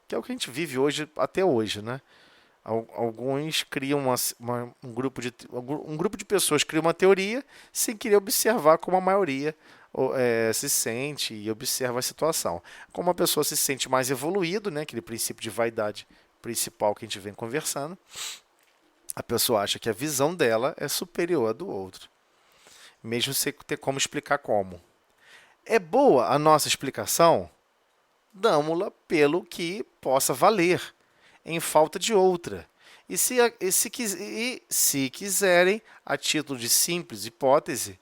Que é o que a gente vive hoje, até hoje, né? Alguns criam um grupo de pessoas cria uma teoria sem querer observar como a maioria se sente e observa a situação. Como a pessoa se sente mais evoluído, né? Aquele princípio de vaidade principal que a gente vem conversando, a pessoa acha que a visão dela é superior à do outro, mesmo sem ter como explicar como. É boa a nossa explicação? Damo-la pelo que possa valer, em falta de outra. E se quiserem, a título de simples hipótese,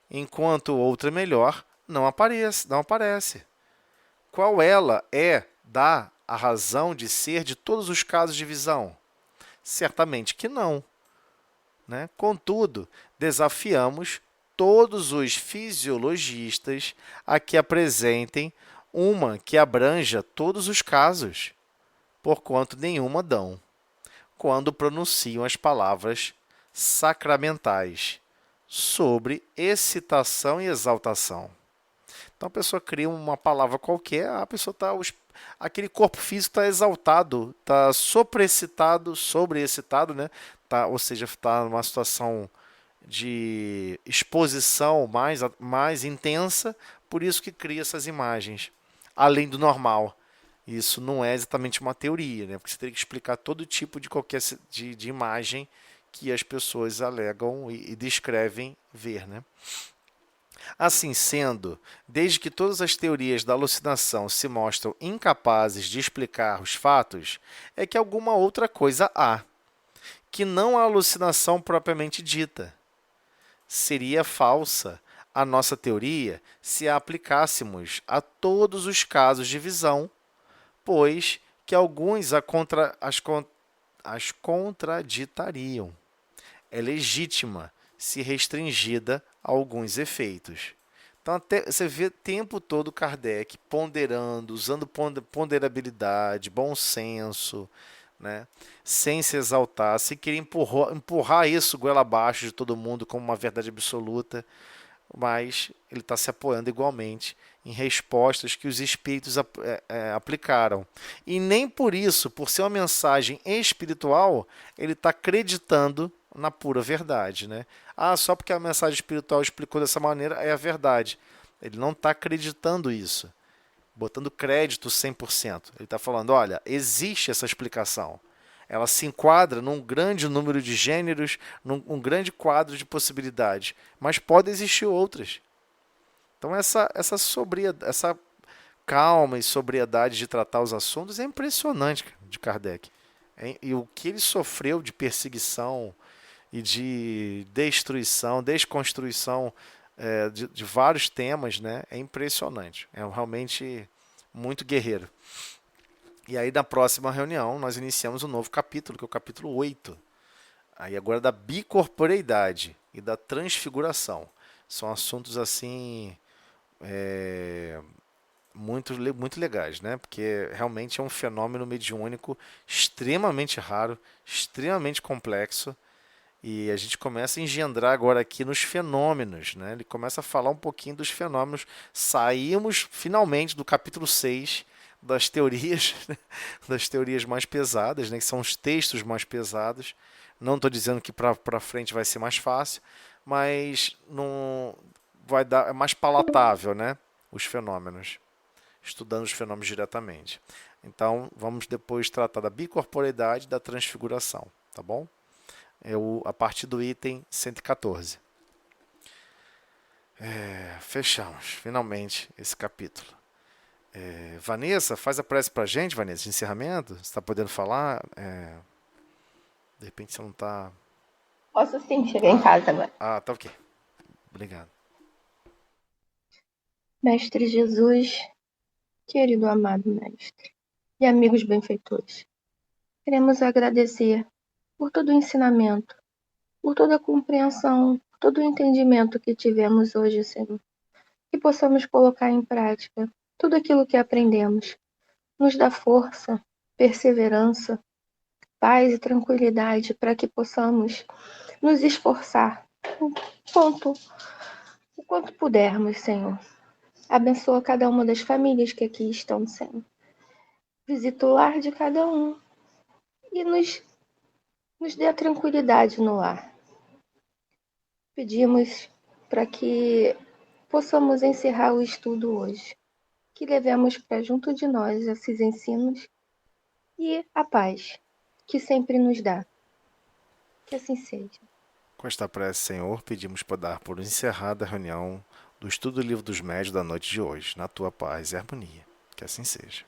enquanto outra melhor, não aparece. Qual ela dá a razão de ser de todos os casos de visão? Certamente que não, né? Contudo, desafiamos todos os fisiologistas a que apresentem uma que abranja todos os casos, porquanto nenhuma dão, quando pronunciam as palavras sacramentais sobre excitação e exaltação. Então a pessoa cria uma palavra qualquer, a pessoa aquele corpo físico está exaltado, está sobreexcitado, né? Ou seja, está numa situação de exposição mais intensa, por isso que cria essas imagens, além do normal. Isso não é exatamente uma teoria, né? Porque você teria que explicar todo tipo de imagem que as pessoas alegam e descrevem ver, né? Assim sendo, desde que todas as teorias da alucinação se mostram incapazes de explicar os fatos, é que alguma outra coisa há, que não a alucinação propriamente dita. Seria falsa a nossa teoria se a aplicássemos a todos os casos de visão, pois que alguns as contraditariam. É legítima se restringida a alguns efeitos. Então, até você vê o tempo todo Kardec ponderando, usando ponderabilidade, bom senso, né? Sem se exaltar, sem querer empurrar isso goela abaixo de todo mundo como uma verdade absoluta, mas ele está se apoiando igualmente em respostas que os espíritos aplicaram. E nem por isso, por ser uma mensagem espiritual, ele está acreditando na pura verdade, né? Só porque a mensagem espiritual explicou dessa maneira é a verdade. Ele não está acreditando isso. botando crédito 100%. Ele está falando, olha, existe essa explicação. Ela se enquadra num grande número de gêneros, num grande quadro de possibilidades, mas pode existir outras. Então essa calma e sobriedade de tratar os assuntos é impressionante de Kardec. E o que ele sofreu de perseguição e de destruição, desconstrução de vários temas, né, é impressionante. É realmente muito guerreiro. E aí, na próxima reunião, nós iniciamos um novo capítulo, que é o capítulo 8. Aí agora da bicorporeidade e da transfiguração. São assuntos assim muito legais, né? Porque realmente é um fenômeno mediúnico extremamente raro, extremamente complexo. E a gente começa a engendrar agora aqui nos fenômenos, né? Ele começa a falar um pouquinho dos fenômenos. Saímos finalmente do capítulo 6 das teorias, né? Das teorias mais pesadas, né? Que são os textos mais pesados. Não estou dizendo que para frente vai ser mais fácil, mas não vai dar, é mais palatável, né? Os fenômenos, estudando os fenômenos diretamente. Então, vamos depois tratar da bicorporeidade e da transfiguração, tá bom? A partir do item 114. Fechamos, finalmente, esse capítulo. Vanessa, faz a prece pra gente, Vanessa, de encerramento. Você está podendo falar? De repente você não está... Posso sim, cheguei em casa agora. Tá ok. Obrigado. Mestre Jesus, querido amado mestre e amigos benfeitores, queremos agradecer por todo o ensinamento, por toda a compreensão, por todo o entendimento que tivemos hoje, Senhor. Que possamos colocar em prática tudo aquilo que aprendemos. Nos dá força, perseverança, paz e tranquilidade para que possamos nos esforçar o quanto pudermos, Senhor. Abençoa cada uma das famílias que aqui estão, Senhor. Visita o lar de cada um e nos dê a tranquilidade no lar. Pedimos para que possamos encerrar o estudo hoje, que levemos para junto de nós esses ensinos e a paz que sempre nos dá. Que assim seja. Com esta prece, Senhor, pedimos para dar por encerrada a reunião do estudo do Livro dos Médiuns da noite de hoje, na tua paz e harmonia. Que assim seja.